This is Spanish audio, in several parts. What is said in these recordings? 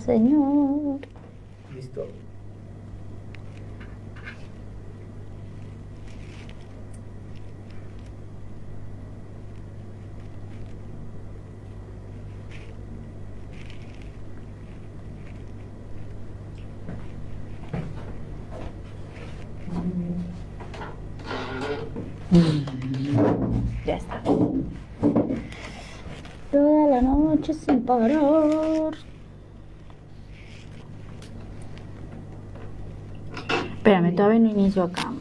Señor. Listo. Ya está. Toda la noche sin parar. Espérame, todavía no inicio acá.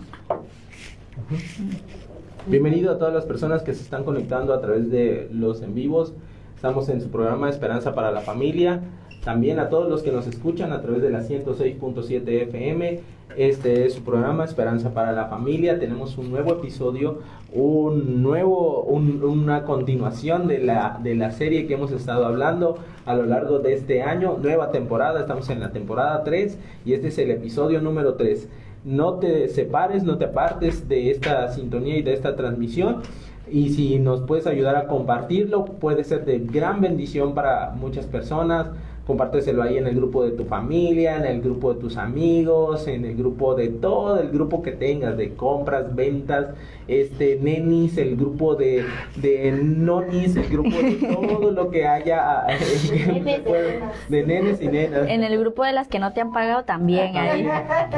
Bienvenido a todas las personas que se están conectando a través de los en vivos. Estamos en su programa Esperanza para la Familia. También a todos los que nos escuchan a través de la 106.7 FM. Este es su programa Esperanza para la Familia. Tenemos un nuevo episodio, una continuación de la serie que hemos estado hablando a lo largo de este año. Nueva temporada, estamos en la temporada 3 y este es el episodio número 3. No te separes, no te apartes de esta sintonía y de esta transmisión. Y si nos puedes ayudar a compartirlo, puede ser de gran bendición para muchas personas. Compárteselo ahí en el grupo de tu familia, en el grupo de tus amigos, en el grupo de todo el grupo que tengas, de compras, ventas, nenis, el grupo de nonis, el grupo de todo lo que haya, de nenes y nenas. En el grupo de las que no te han pagado también, ahí.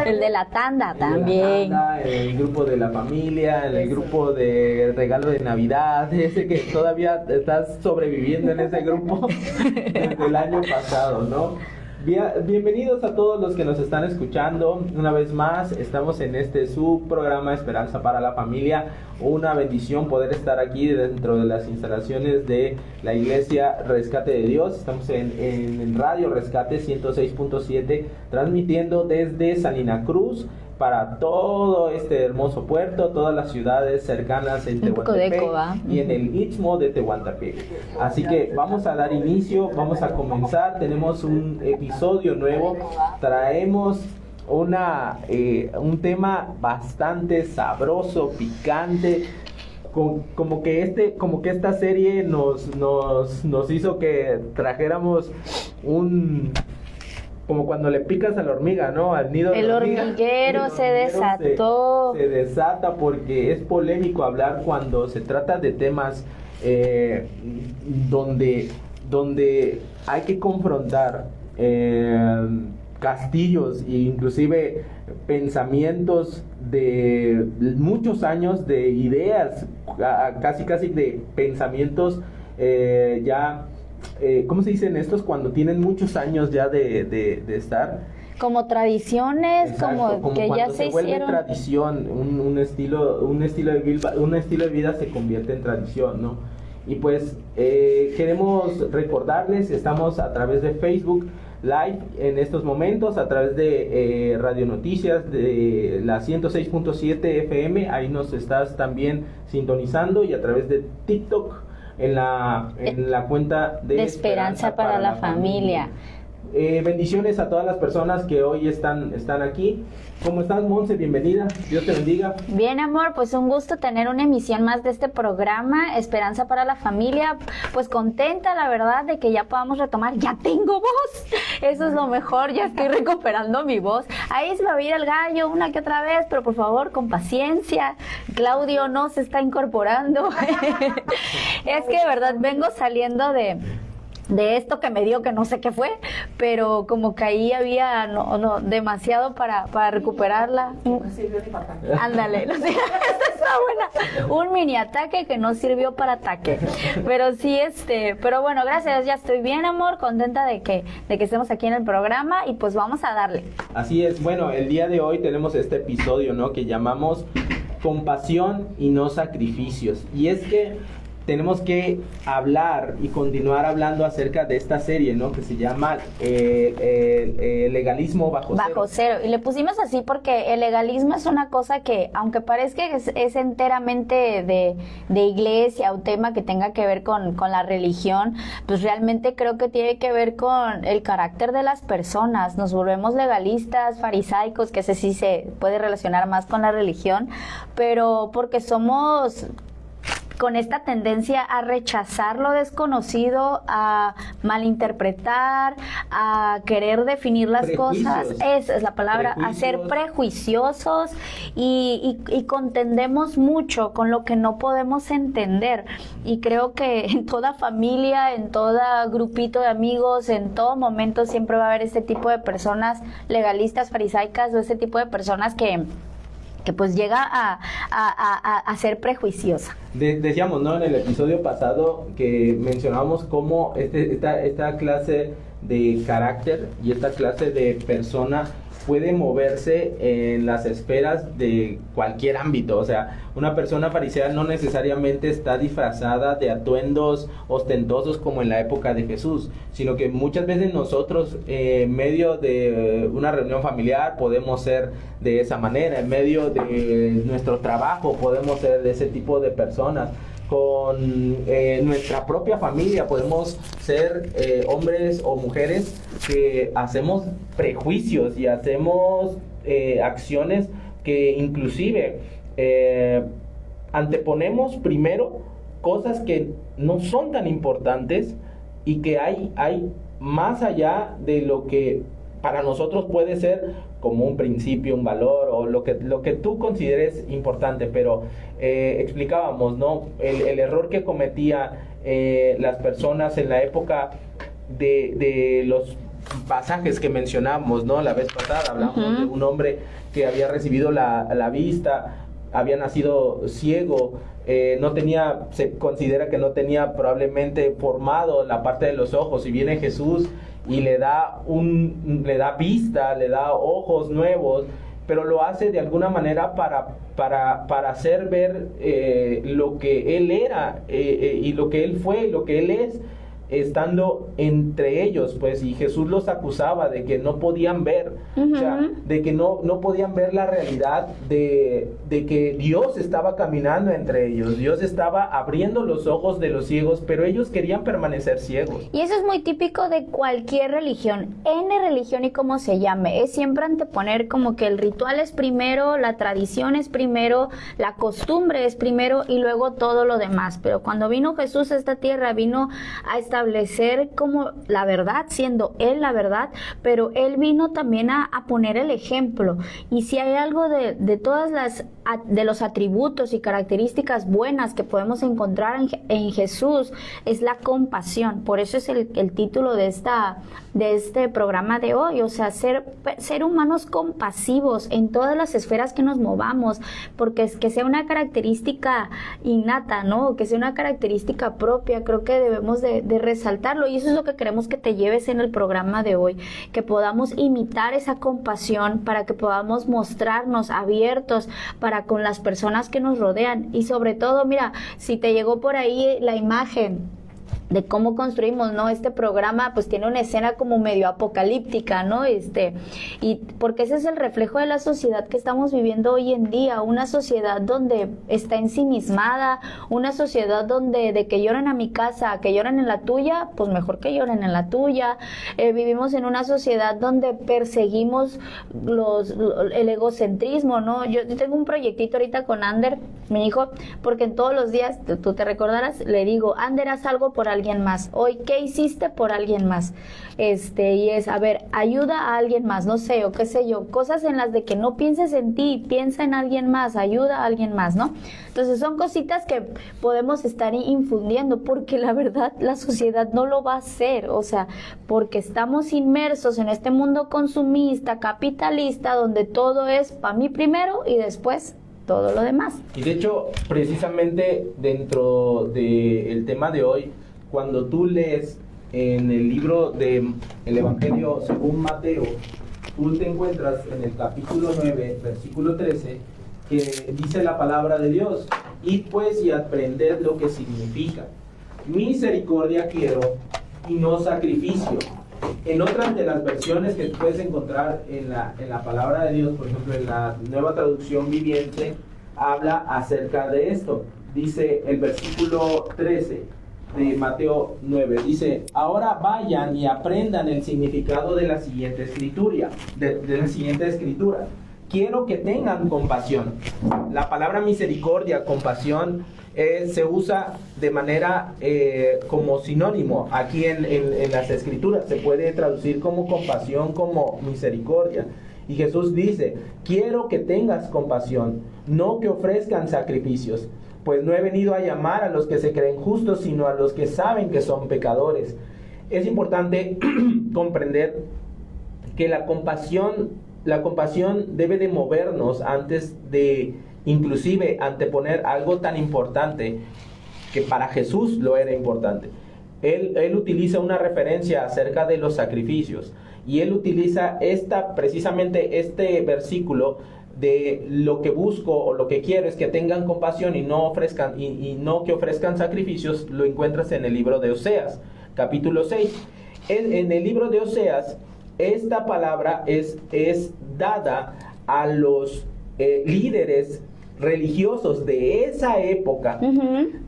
El de la tanda también. En el grupo de la familia, en el grupo de regalo de Navidad, ese que todavía estás sobreviviendo en ese grupo desde el año pasado, ¿no? Bienvenidos a todos los que nos están escuchando. Una vez más, estamos en su programa Esperanza para la Familia. Una bendición poder estar aquí dentro de las instalaciones de la Iglesia Rescate de Dios. Estamos en Radio Rescate 106.7, transmitiendo desde Salina Cruz para todo este hermoso puerto, todas las ciudades cercanas en Tehuantepec y en el Istmo de Tehuantepec. Así que vamos a dar inicio, vamos a comenzar. Tenemos un episodio nuevo, traemos un tema bastante sabroso, picante. Como que esta serie nos hizo que trajéramos como cuando le picas a la hormiga, ¿no? Al nido de la hormiga. El hormiguero se desató. Se desata porque es polémico hablar cuando se trata de temas donde hay que confrontar castillos e inclusive pensamientos de muchos años, de ideas, casi de pensamientos ¿cómo se dicen estos? Cuando tienen muchos años ya de estar. Como tradiciones. Exacto, como que ya se vuelve hicieron. tradición, un estilo de vida se convierte en tradición, ¿no? Y pues queremos recordarles, estamos a través de Facebook Live en estos momentos, a través de Radio Noticias de la 106.7 FM, ahí nos estás también sintonizando, y a través de TikTok en la cuenta de Esperanza para la Familia. Bendiciones a todas las personas que hoy están aquí. ¿Cómo estás, Monse? Bienvenida, Dios te bendiga. Bien, amor, pues un gusto tener una emisión más de este programa, Esperanza para la Familia. Pues contenta, la verdad, de que ya podamos retomar. ¡Ya tengo voz! Eso es lo mejor, ya estoy recuperando mi voz. Ahí se va a oír el gallo una que otra vez, pero por favor, con paciencia. Claudio no se está incorporando. Es que de verdad vengo saliendo de esto que me dio, que no sé qué fue, pero como que ahí había demasiado para recuperarla. No sirvió ni para ataque. Ándale, no sé, esta está buena. Un mini ataque que no sirvió para ataque. Pero sí, pero bueno, gracias, ya estoy bien, amor, contenta de que estemos aquí en el programa, y pues vamos a darle. Así es, bueno, el día de hoy tenemos este episodio, ¿no?, que llamamos Compasión y no sacrificios. Y es que tenemos que hablar y continuar hablando acerca de esta serie, ¿no?, que se llama Legalismo bajo cero. Bajo cero. Y le pusimos así porque el legalismo es una cosa que, aunque parezca que es enteramente de iglesia, o tema que tenga que ver con la religión, pues realmente creo que tiene que ver con el carácter de las personas. Nos volvemos legalistas, farisaicos, que ese sí se puede relacionar más con la religión, pero porque somos con esta tendencia a rechazar lo desconocido, a malinterpretar, a querer definir las cosas, esa es la palabra, a ser prejuiciosos y contendemos mucho con lo que no podemos entender. Y creo que en toda familia, en todo grupito de amigos, en todo momento siempre va a haber este tipo de personas legalistas, farisaicas, o este tipo de personas que pues llega a ser prejuiciosa. Decíamos, ¿no? En el episodio pasado que mencionábamos cómo esta clase de carácter y esta clase de persona puede moverse en las esferas de cualquier ámbito. O sea, una persona farisea no necesariamente está disfrazada de atuendos ostentosos como en la época de Jesús, sino que muchas veces nosotros en medio de una reunión familiar podemos ser de esa manera, en medio de nuestro trabajo podemos ser de ese tipo de personas. Con nuestra propia familia podemos ser hombres o mujeres que hacemos prejuicios y hacemos acciones que inclusive anteponemos primero cosas que no son tan importantes y que hay más allá de lo que para nosotros puede ser como un principio, un valor o lo que tú consideres importante, pero explicábamos, ¿no? El error que cometían las personas en la época de los pasajes que mencionamos, ¿no? La vez pasada hablamos de un hombre que había recibido la vista, había nacido ciego, se considera que no tenía probablemente formado la parte de los ojos, y viene Jesús y le da vista, le da ojos nuevos, pero lo hace de alguna manera para hacer ver lo que él era y lo que él fue, lo que él es, estando entre ellos, pues, y Jesús los acusaba de que no podían ver, o sea, de que no podían ver la realidad de que Dios estaba caminando entre ellos, Dios estaba abriendo los ojos de los ciegos, pero ellos querían permanecer ciegos. Y eso es muy típico de cualquier religión, religión y como se llame, es siempre anteponer como que el ritual es primero, la tradición es primero, la costumbre es primero y luego todo lo demás. Pero cuando vino Jesús a esta tierra, vino a establecer como la verdad, siendo Él la verdad, pero Él vino también a poner el ejemplo. Y si hay algo de todas de los atributos y características buenas que podemos encontrar en Jesús, es la compasión. Por eso es el título de este programa de hoy, o sea, ser humanos compasivos en todas las esferas que nos movamos, porque es que sea una característica innata, ¿no? Que sea una característica propia, creo que debemos de resaltarlo, y eso es lo que queremos que te lleves en el programa de hoy, que podamos imitar esa compasión para que podamos mostrarnos abiertos para con las personas que nos rodean. Y sobre todo, mira, si te llegó por ahí la imagen de cómo construimos, ¿no? Este programa pues tiene una escena como medio apocalíptica, ¿no? Y porque ese es el reflejo de la sociedad que estamos viviendo hoy en día, una sociedad donde está ensimismada, una sociedad donde de que lloran a mi casa a que lloran en la tuya, pues mejor que lloren en la tuya. Vivimos en una sociedad donde perseguimos el egocentrismo, ¿no? Yo tengo un proyectito ahorita con Ander, mi hijo, porque en todos los días, tú te recordarás, le digo, Ander, haz algo por alguien más. Hoy, ¿qué hiciste por alguien más? Y es, a ver, ayuda a alguien más, no sé, o qué sé yo, cosas en las de que no pienses en ti, piensa en alguien más, ayuda a alguien más, ¿no? Entonces son cositas que podemos estar infundiendo, porque la verdad la sociedad no lo va a hacer, o sea, porque estamos inmersos en este mundo consumista, capitalista, donde todo es para mí primero y después todo lo demás. Y de hecho, precisamente dentro del tema de hoy, cuando tú lees en el libro del Evangelio según Mateo, tú te encuentras en el capítulo 9, versículo 13, que dice la palabra de Dios: id pues y aprended lo que significa. Misericordia quiero y no sacrificio. En otras de las versiones que puedes encontrar en la palabra de Dios, por ejemplo en la Nueva Traducción Viviente, habla acerca de esto. Dice el versículo 13 de Mateo 9, dice: ahora vayan y aprendan el significado de la siguiente escritura, quiero que tengan compasión. La palabra misericordia, compasión, se usa de manera como sinónimo aquí en las escrituras. Se puede traducir como compasión, como misericordia. Y Jesús dice, quiero que tengas compasión, no que ofrezcan sacrificios, pues no he venido a llamar a los que se creen justos, sino a los que saben que son pecadores. Es importante comprender que la compasión debe de movernos antes de, inclusive, anteponer algo tan importante que para Jesús lo era importante. Él utiliza una referencia acerca de los sacrificios, y él utiliza precisamente este versículo de lo que busco o lo que quiero es que tengan compasión y no que ofrezcan sacrificios. Lo encuentras en el libro de Oseas, capítulo 6. En el libro de Oseas, esta palabra es dada a los líderes religiosos de esa época,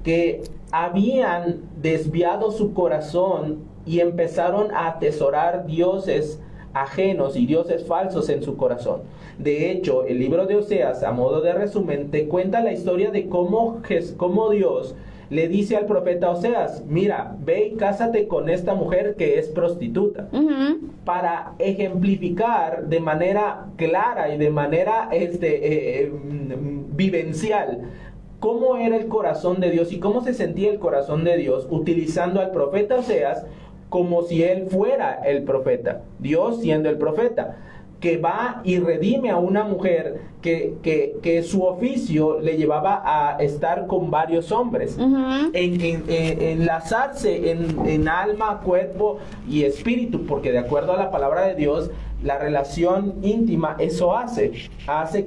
que habían desviado su corazón y empezaron a atesorar dioses ajenos y dioses falsos en su corazón. De hecho, el libro de Oseas, a modo de resumen, te cuenta la historia de cómo Dios le dice al profeta Oseas, mira, ve y cásate con esta mujer que es prostituta, para ejemplificar de manera clara y de manera vivencial cómo era el corazón de Dios y cómo se sentía el corazón de Dios, utilizando al profeta Oseas como si él fuera el profeta, Dios siendo el profeta, que va y redime a una mujer que su oficio le llevaba a estar con varios hombres, enlazarse en alma, cuerpo y espíritu, porque de acuerdo a la palabra de Dios, la relación íntima, eso hace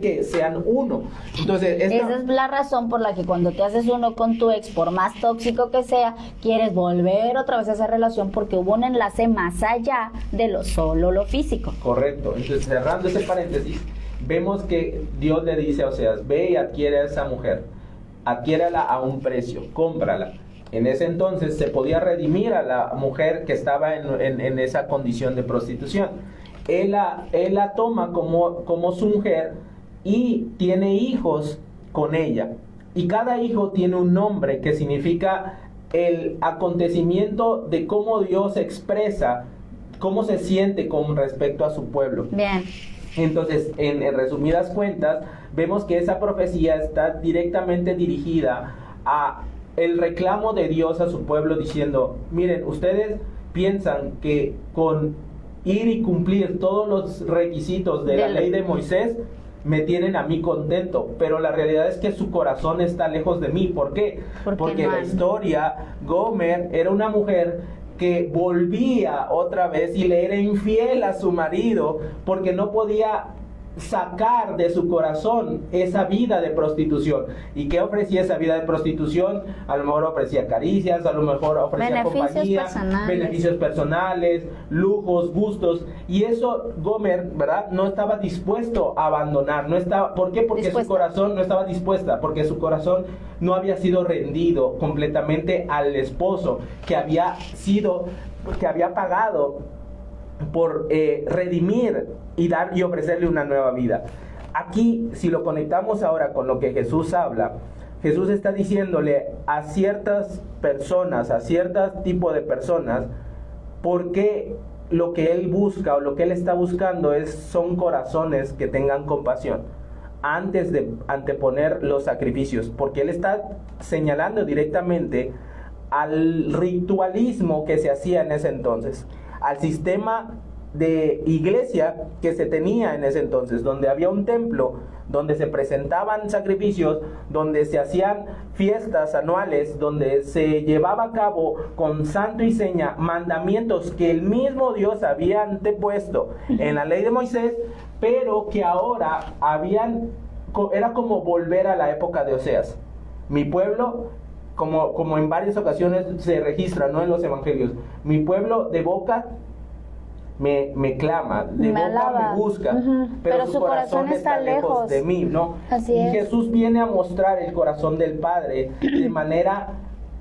que sean uno. Entonces, esa es la razón por la que cuando te haces uno con tu ex, por más tóxico que sea, quieres volver otra vez a esa relación porque hubo un enlace más allá de lo físico. Correcto. Entonces, cerrando ese paréntesis, vemos que Dios le dice a Oseas, ve y adquiere a esa mujer, adquiérala a un precio, cómprala. En ese entonces se podía redimir a la mujer que estaba en esa condición de prostitución. Él la toma como su mujer y tiene hijos con ella. Y cada hijo tiene un nombre que significa el acontecimiento de cómo Dios expresa, cómo se siente con respecto a su pueblo. Bien. Entonces, en resumidas cuentas, vemos que esa profecía está directamente dirigida a el reclamo de Dios a su pueblo diciendo, miren, ustedes piensan que con ir y cumplir todos los requisitos de la ley de Moisés me tienen a mí contento, pero la realidad es que su corazón está lejos de mí. ¿Por qué? Porque la historia, Gomer era una mujer que volvía otra vez y le era infiel a su marido porque no podía sacar de su corazón esa vida de prostitución. ¿Y qué ofrecía esa vida de prostitución? A lo mejor ofrecía caricias, a lo mejor ofrecía compañía, beneficios personales, lujos, gustos, y eso Gomer, ¿verdad?, no estaba dispuesto a abandonar. ¿Por qué? Porque su corazón no estaba dispuesta, porque su corazón no había sido rendido completamente al esposo que había pagado por redimir y dar y ofrecerle una nueva vida. Aquí, si lo conectamos ahora con lo que Jesús habla, Jesús está diciéndole a ciertas personas, a cierto tipo de personas, porque lo que Él busca o lo que Él está buscando son corazones que tengan compasión antes de anteponer los sacrificios, porque Él está señalando directamente al ritualismo que se hacía en ese entonces, al sistema de iglesia que se tenía en ese entonces, donde había un templo, donde se presentaban sacrificios, donde se hacían fiestas anuales, donde se llevaba a cabo con santo y seña mandamientos que el mismo Dios había antepuesto en la ley de Moisés, pero que ahora era como volver a la época de Oseas. Mi pueblo, como en varias ocasiones se registra, ¿no?, en los evangelios, mi pueblo de boca me clama, de boca me busca, pero su corazón está lejos de mí, ¿no? Así y es. Jesús viene a mostrar el corazón del Padre de manera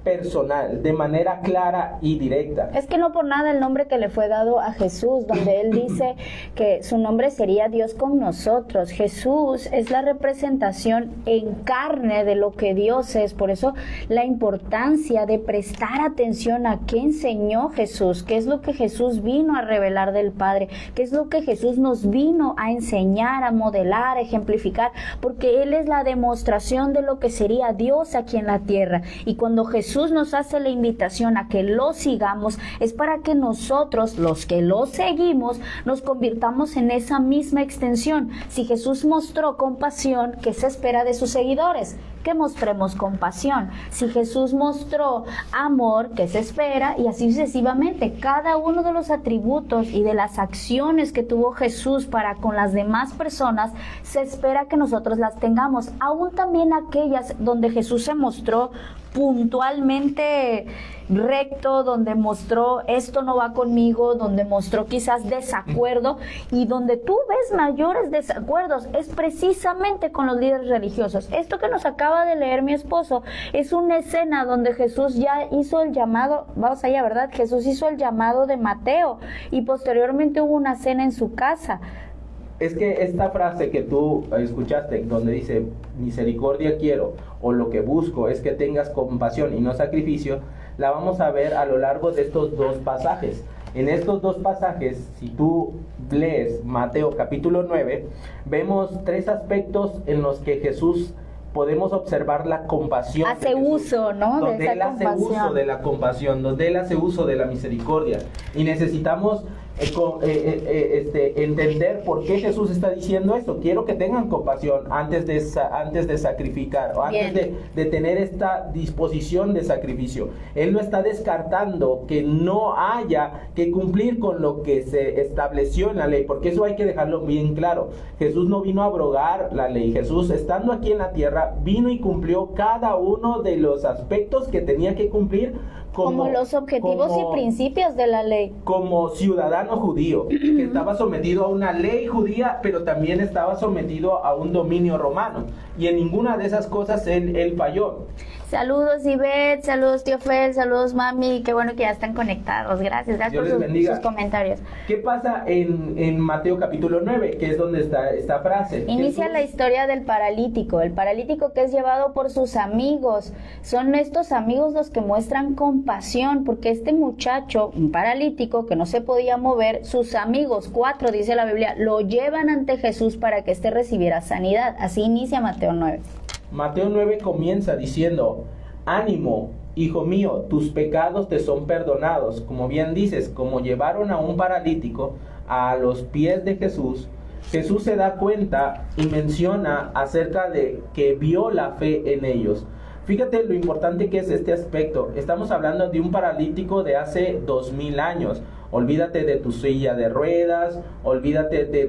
personal, de manera clara y directa. Es que no por nada el nombre que le fue dado a Jesús, donde él dice que su nombre sería Dios con nosotros. Jesús es la representación en carne de lo que Dios es. Por eso la importancia de prestar atención a qué enseñó Jesús, qué es lo que Jesús vino a revelar del Padre, qué es lo que Jesús nos vino a enseñar, a modelar, a ejemplificar, porque Él es la demostración de lo que sería Dios aquí en la tierra. Y cuando Jesús nos hace la invitación a que lo sigamos, es para que nosotros, los que lo seguimos, nos convirtamos en esa misma extensión. Si Jesús mostró compasión, ¿qué se espera de sus seguidores? Que mostremos compasión. Si Jesús mostró amor, ¿qué se espera? Y así sucesivamente. Cada uno de los atributos y de las acciones que tuvo Jesús para con las demás personas, se espera que nosotros las tengamos. Aún también aquellas donde Jesús se mostró puntualmente recto, donde mostró esto no va conmigo, donde mostró quizás desacuerdo, y donde tú ves mayores desacuerdos es precisamente con los líderes religiosos. Esto que nos acaba de leer mi esposo es una escena donde Jesús ya hizo el llamado, vamos allá, ¿verdad? Jesús hizo el llamado de Mateo y posteriormente hubo una cena en su casa. Es que esta frase que tú escuchaste, donde dice misericordia quiero, o lo que busco es que tengas compasión y no sacrificio, la vamos a ver a lo largo de estos dos pasajes. En estos dos pasajes, si tú lees Mateo capítulo 9, vemos tres aspectos en los que Jesús podemos observar la compasión. Hace uso, ¿no? Donde Él hace uso de la compasión, donde Él hace uso de la misericordia. Y necesitamos entender por qué Jesús está diciendo esto. Quiero que tengan compasión antes de sacrificar, o antes de tener esta disposición de sacrificio. Él no está descartando que no haya que cumplir con lo que se estableció en la ley, porque eso hay que dejarlo bien claro. Jesús no vino a abrogar la ley. Jesús, estando aquí en la tierra, vino y cumplió cada uno de los aspectos que tenía que cumplir como los objetivos y principios de la ley. Como ciudadano judío, que estaba sometido a una ley judía, pero también estaba sometido a un dominio romano. Y en ninguna de esas cosas él falló. Saludos Ivette, saludos tío Fel, saludos mami, qué bueno que ya están conectados, gracias por sus comentarios. ¿Qué pasa en Mateo capítulo 9, que es donde está esta frase? Inicia Jesús... la historia del paralítico, el paralítico que es llevado por sus amigos. Son estos amigos los que muestran compasión, porque este muchacho, un paralítico que no se podía mover, sus amigos, 4 dice la Biblia, lo llevan ante Jesús para que éste recibiera sanidad. Así inicia Mateo 9. Mateo 9 comienza diciendo: ánimo, hijo mío, tus pecados te son perdonados. Como bien dices, como llevaron a un paralítico a los pies de Jesús, Jesús se da cuenta y menciona acerca de que vio la fe en ellos. Fíjate lo importante que es este aspecto. Estamos hablando de un paralítico de hace 2000 años. Olvídate de tu silla de ruedas, olvídate de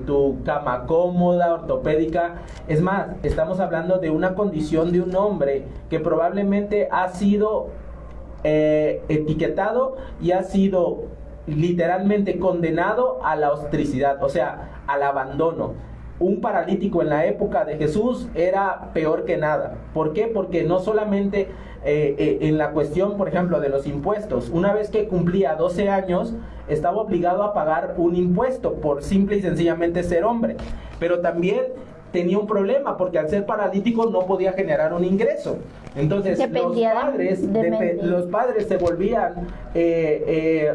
tu cama cómoda, ortopédica. Es más, estamos hablando de una condición de un hombre que probablemente ha sido etiquetado y ha sido literalmente condenado a la ostracidad, o sea, al abandono. Un paralítico en la época de Jesús era peor que nada. ¿Por qué? Porque no solamente en la cuestión, por ejemplo, de los impuestos, una vez que cumplía 12 años, estaba obligado a pagar un impuesto por simple y sencillamente ser hombre. Pero también tenía un problema, porque al ser paralítico no podía generar un ingreso. Entonces los padres se volvían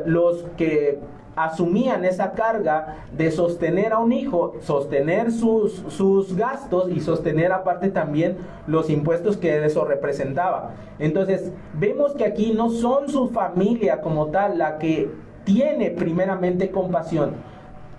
los que asumían esa carga de sostener a un hijo, sostener sus gastos y sostener aparte también los impuestos que eso representaba. Entonces vemos que aquí no son su familia como tal la que tiene primeramente compasión.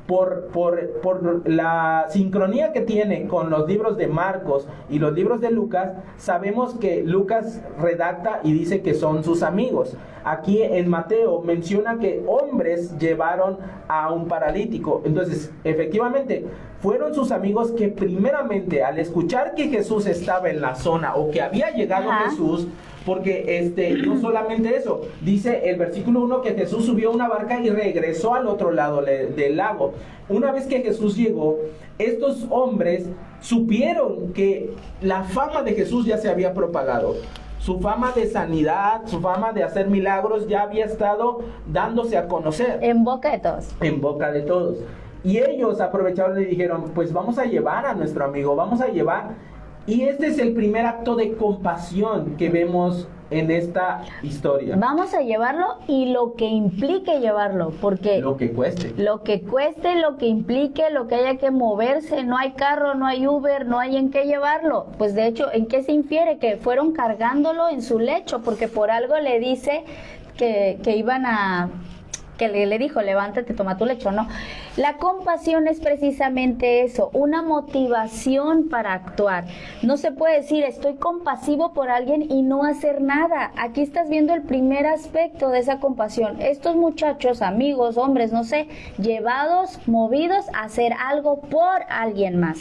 Por la sincronía que tiene con los libros de Marcos y los libros de Lucas, sabemos que Lucas redacta y dice que son sus amigos. Aquí en Mateo menciona que hombres llevaron a un paralítico. Entonces, efectivamente, fueron sus amigos que primeramente, al escuchar que Jesús estaba en la zona o que había llegado Jesús, porque no solamente eso, dice el versículo 1 que Jesús subió a una barca y regresó al otro lado del lago. Una vez que Jesús llegó, estos hombres supieron que la fama de Jesús ya se había propagado. su fama de sanidad, su fama de hacer milagros ya había estado dándose a conocer. En boca de todos. En boca de todos. Y ellos aprovecharon y dijeron, pues vamos a llevar a nuestro amigo, vamos a llevar. Y este es el primer acto de compasión que vemos en esta historia. Vamos a llevarlo y lo que implique llevarlo, porque Lo que cueste. lo que cueste, lo que implique, lo que haya que moverse, no hay carro, no hay Uber, no hay en qué llevarlo. Pues de hecho, ¿en qué se infiere? Que fueron cargándolo en su lecho, porque por algo le dice que iban a... que le dijo, levántate, toma tu lecho, ¿no? La compasión es precisamente eso, una motivación para actuar. No se puede decir, estoy compasivo por alguien y no hacer nada. Aquí estás viendo el primer aspecto de esa compasión. Estos muchachos, amigos, hombres, no sé, llevados, movidos a hacer algo por alguien más.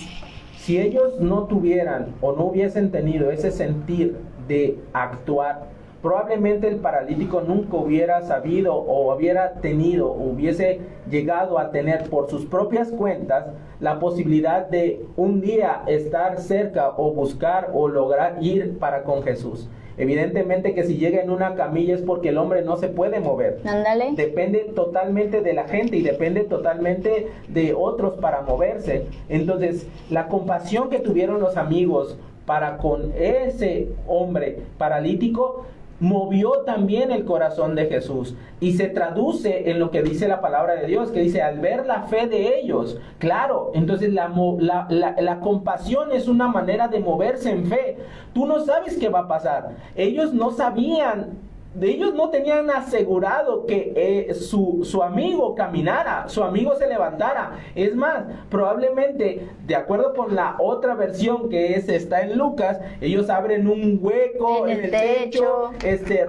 Si ellos no tuvieran o no hubiesen tenido ese sentir de actuar, probablemente el paralítico nunca hubiera sabido o hubiera tenido, hubiese llegado a tener por sus propias cuentas la posibilidad de un día estar cerca o buscar o lograr ir para con Jesús. Evidentemente que si llega en una camilla es porque el hombre no se puede mover. Ándale. Depende totalmente de la gente y depende totalmente de otros para moverse. Entonces, la compasión que tuvieron los amigos para con ese hombre paralítico movió también el corazón de Jesús y se traduce en lo que dice la palabra de Dios, que dice, al ver la fe de ellos, claro, entonces la compasión es una manera de moverse en fe. Tú no sabes qué va a pasar. Ellos no sabían, ellos no tenían asegurado que su amigo caminara, su amigo se levantara. Es más, probablemente, de acuerdo con la otra versión que está en Lucas, ellos abren un hueco en el techo,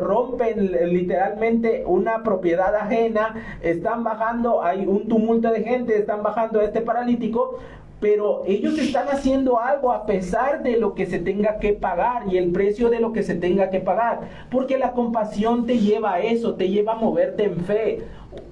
rompen literalmente una propiedad ajena, están bajando, hay un tumulto de gente, están bajando a este paralítico, pero ellos están haciendo algo a pesar de lo que se tenga que pagar y el precio de lo que se tenga que pagar, porque la compasión te lleva a eso, te lleva a moverte en fe.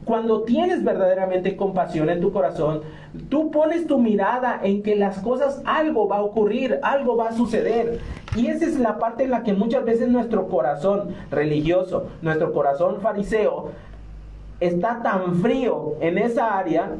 Cuando tienes verdaderamente compasión en tu corazón, tú pones tu mirada en que las cosas, algo va a ocurrir, algo va a suceder. Y esa es la parte en la que muchas veces nuestro corazón religioso, nuestro corazón fariseo, está tan frío en esa área,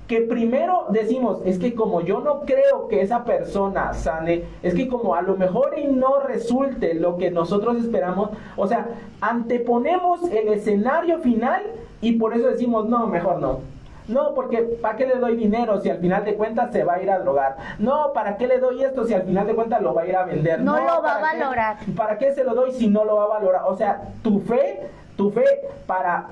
que primero decimos, es que como yo no creo que esa persona sane, es que como a lo mejor y no resulte lo que nosotros esperamos, o sea, anteponemos el escenario final y por eso decimos, no, mejor no. No, porque ¿para qué le doy dinero si al final de cuentas se va a ir a drogar? No, ¿para qué le doy esto si al final de cuentas lo va a ir a vender? No lo va a valorar. ¿Para qué se lo doy si no lo va a valorar? O sea, tu fe para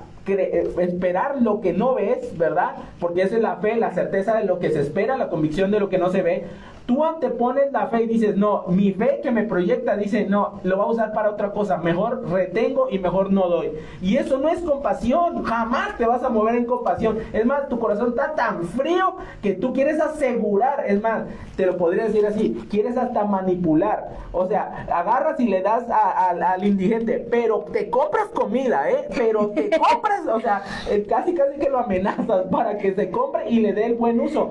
esperar lo que no ves, ¿verdad? Porque esa es la fe, la certeza de lo que se espera, la convicción de lo que no se ve. Tú antepones la fe y dices, no, mi fe que me proyecta dice, no, lo va a usar para otra cosa, mejor retengo y mejor no doy. Y eso no es compasión, jamás te vas a mover en compasión. Es más, tu corazón está tan frío que tú quieres asegurar, es más, te lo podría decir así, quieres hasta manipular. O sea, agarras y le das al indigente, pero te compras comida, pero te compras, o sea, casi que lo amenazas para que se compre y le dé el buen uso.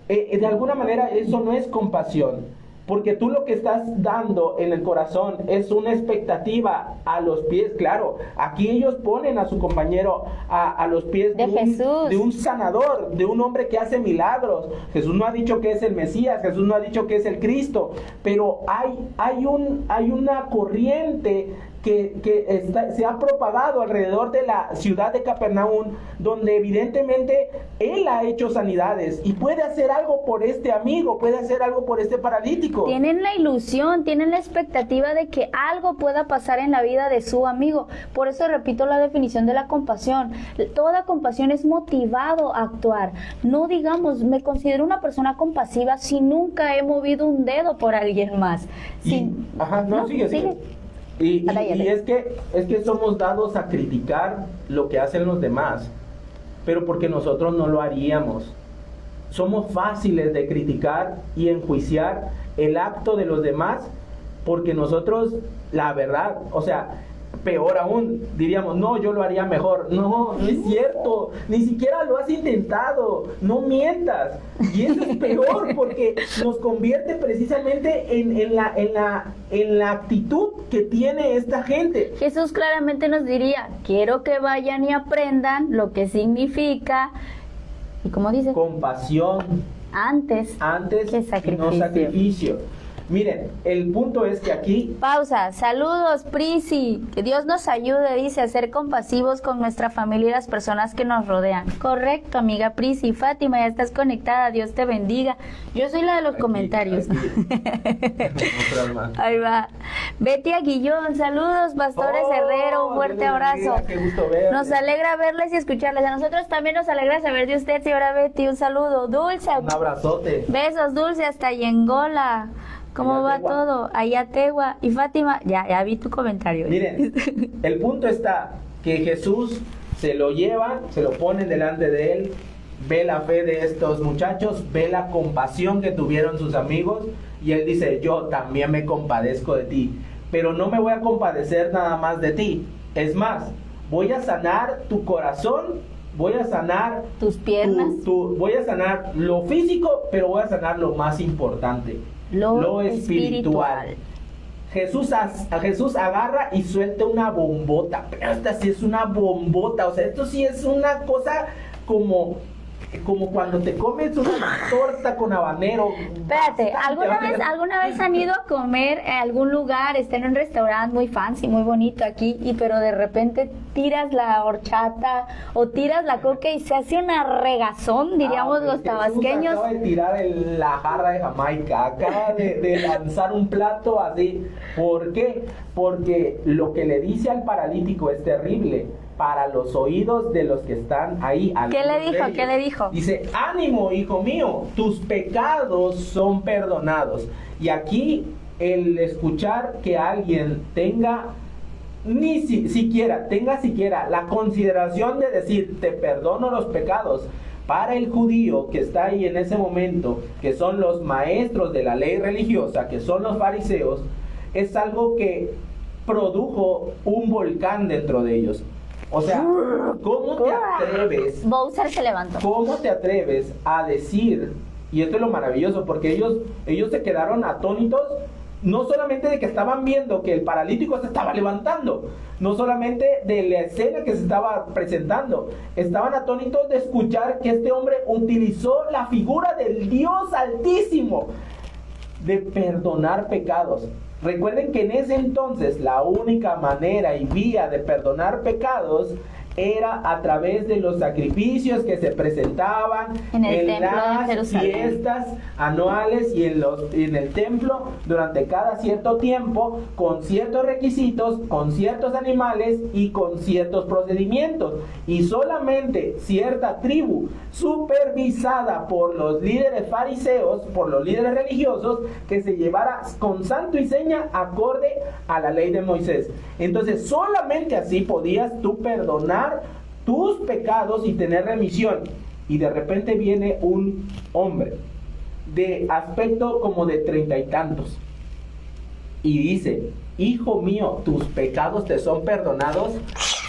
De alguna manera eso no es compasión, porque tú lo que estás dando en el corazón es una expectativa a los pies, claro, aquí ellos ponen a su compañero a los pies de un sanador, de un hombre que hace milagros. Jesús no ha dicho que es el Mesías, Jesús no ha dicho que es el Cristo, pero hay una corriente que se ha propagado alrededor de la ciudad de Capernaum, donde evidentemente él ha hecho sanidades y puede hacer algo por este amigo, puede hacer algo por este paralítico. Tienen la ilusión, tienen la expectativa de que algo pueda pasar en la vida de su amigo. Por eso repito la definición de la compasión. Toda compasión es motivado a actuar. No digamos, me considero una persona compasiva si nunca he movido un dedo por alguien más. Sigue. Y es que somos dados a criticar lo que hacen los demás, pero porque nosotros no lo haríamos. Somos fáciles de criticar y enjuiciar el acto de los demás, porque nosotros, la verdad, o sea, peor aún, diríamos, no, yo lo haría mejor. No, no es cierto, ni siquiera lo has intentado, no mientas. Y eso es peor porque nos convierte precisamente en la actitud que tiene esta gente. Jesús claramente nos diría, quiero que vayan y aprendan lo que significa, ¿y cómo dice? Compasión Antes que sacrificio. No sacrificio. Miren, el punto es que aquí... Pausa. Saludos, Prisi. Que Dios nos ayude, dice, a ser compasivos con nuestra familia y las personas que nos rodean. Correcto, amiga Prisi. Fátima, ya estás conectada. Dios te bendiga. Yo soy la de los comentarios. Ahí va. Betty Aguillón. Saludos, Pastores Herrero. Un fuerte abrazo. Qué gusto verles. Nos alegra verles y escucharles. A nosotros también nos alegra saber de usted, señora Betty. Un saludo. Dulce. Un abrazote. Besos, Dulce, hasta Yengola. ¿Cómo va todo? Ayategua. Y Fátima, ya vi tu comentario. Miren, el punto está que Jesús se lo lleva, se lo pone delante de él, ve la fe de estos muchachos, ve la compasión que tuvieron sus amigos, y él dice, yo también me compadezco de ti, pero no me voy a compadecer nada más de ti. Es más, voy a sanar tu corazón, voy a sanar tus piernas, voy a sanar lo físico, pero voy a sanar lo más importante. Lo espiritual. Jesús agarra y suelta una bombota, pero esta sí es una bombota, o sea, esto sí es una cosa como cuando te comes una torta con habanero. Espérate, ¿alguna vez han ido a comer a algún lugar, están en un restaurante muy fancy, muy bonito aquí, pero de repente tiras la horchata o tiras la coca y se hace una regazón, diríamos los tabasqueños? Acaba de tirar la jarra de Jamaica, acaba de lanzar un plato así. ¿Por qué? Porque lo que le dice al paralítico es terrible para los oídos de los que están ahí. ¿Qué le dijo? Dice, ánimo, hijo mío, tus pecados son perdonados. Y aquí el escuchar que alguien tenga siquiera la consideración de decir, te perdono los pecados, para el judío que está ahí en ese momento, que son los maestros de la ley religiosa, que son los fariseos, es algo que produjo un volcán dentro de ellos. O sea, ¿cómo te atreves? Bowser se levantó. ¿Cómo te atreves a decir? Y esto es lo maravilloso, porque ellos se quedaron atónitos, no solamente de que estaban viendo que el paralítico se estaba levantando, no solamente de la escena que se estaba presentando, estaban atónitos de escuchar que este hombre utilizó la figura del Dios Altísimo de perdonar pecados. Recuerden que en ese entonces la única manera y vía de perdonar pecados era a través de los sacrificios que se presentaban en las fiestas anuales y en el templo durante cada cierto tiempo, con ciertos requisitos, con ciertos animales y con ciertos procedimientos. Y solamente cierta tribu, supervisada por los líderes fariseos, por los líderes religiosos, que se llevara con santo y seña acorde a la ley de Moisés. Entonces solamente así podías tú perdonar tus pecados y tener remisión. Y de repente viene un hombre de aspecto como de 30 y tantos y dice, hijo mío, tus pecados te son perdonados.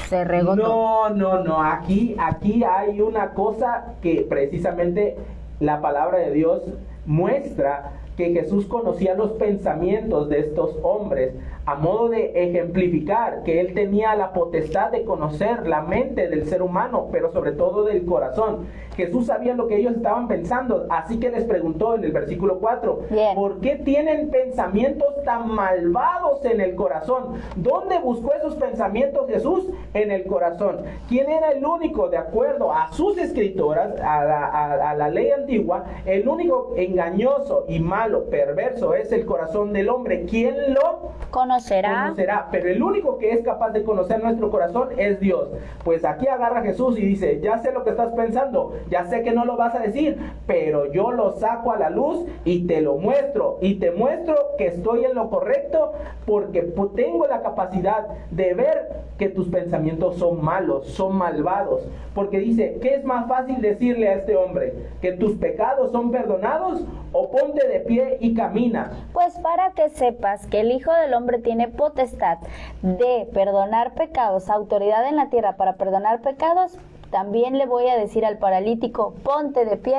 Se regó. No, aquí hay una cosa que precisamente la palabra de Dios muestra, que Jesús conocía los pensamientos de estos hombres, a modo de ejemplificar que él tenía la potestad de conocer la mente del ser humano, pero sobre todo del corazón. Jesús sabía lo que ellos estaban pensando, así que les preguntó en el versículo 4, bien, ¿por qué tienen pensamientos tan malvados en el corazón? ¿Dónde buscó esos pensamientos Jesús? En el corazón. ¿Quién era el único, de acuerdo a sus escritoras, a la ley antigua, el único engañoso y malo, perverso es el corazón del hombre? ¿Quién lo conocerá? Pero el único que es capaz de conocer nuestro corazón es Dios. Pues aquí agarra Jesús y dice, ya sé lo que estás pensando, ya sé que no lo vas a decir, pero yo lo saco a la luz y te lo muestro, y te muestro que estoy en lo correcto, porque tengo la capacidad de ver que tus pensamientos son malos, son malvados. Porque dice, ¿qué es más fácil decirle a este hombre? ¿Que tus pecados son perdonados? ¿O ponte de pie pie y camina. Pues para que sepas que el Hijo del Hombre tiene potestad de perdonar pecados, autoridad en la tierra para perdonar pecados, también le voy a decir al paralítico, ponte de pie,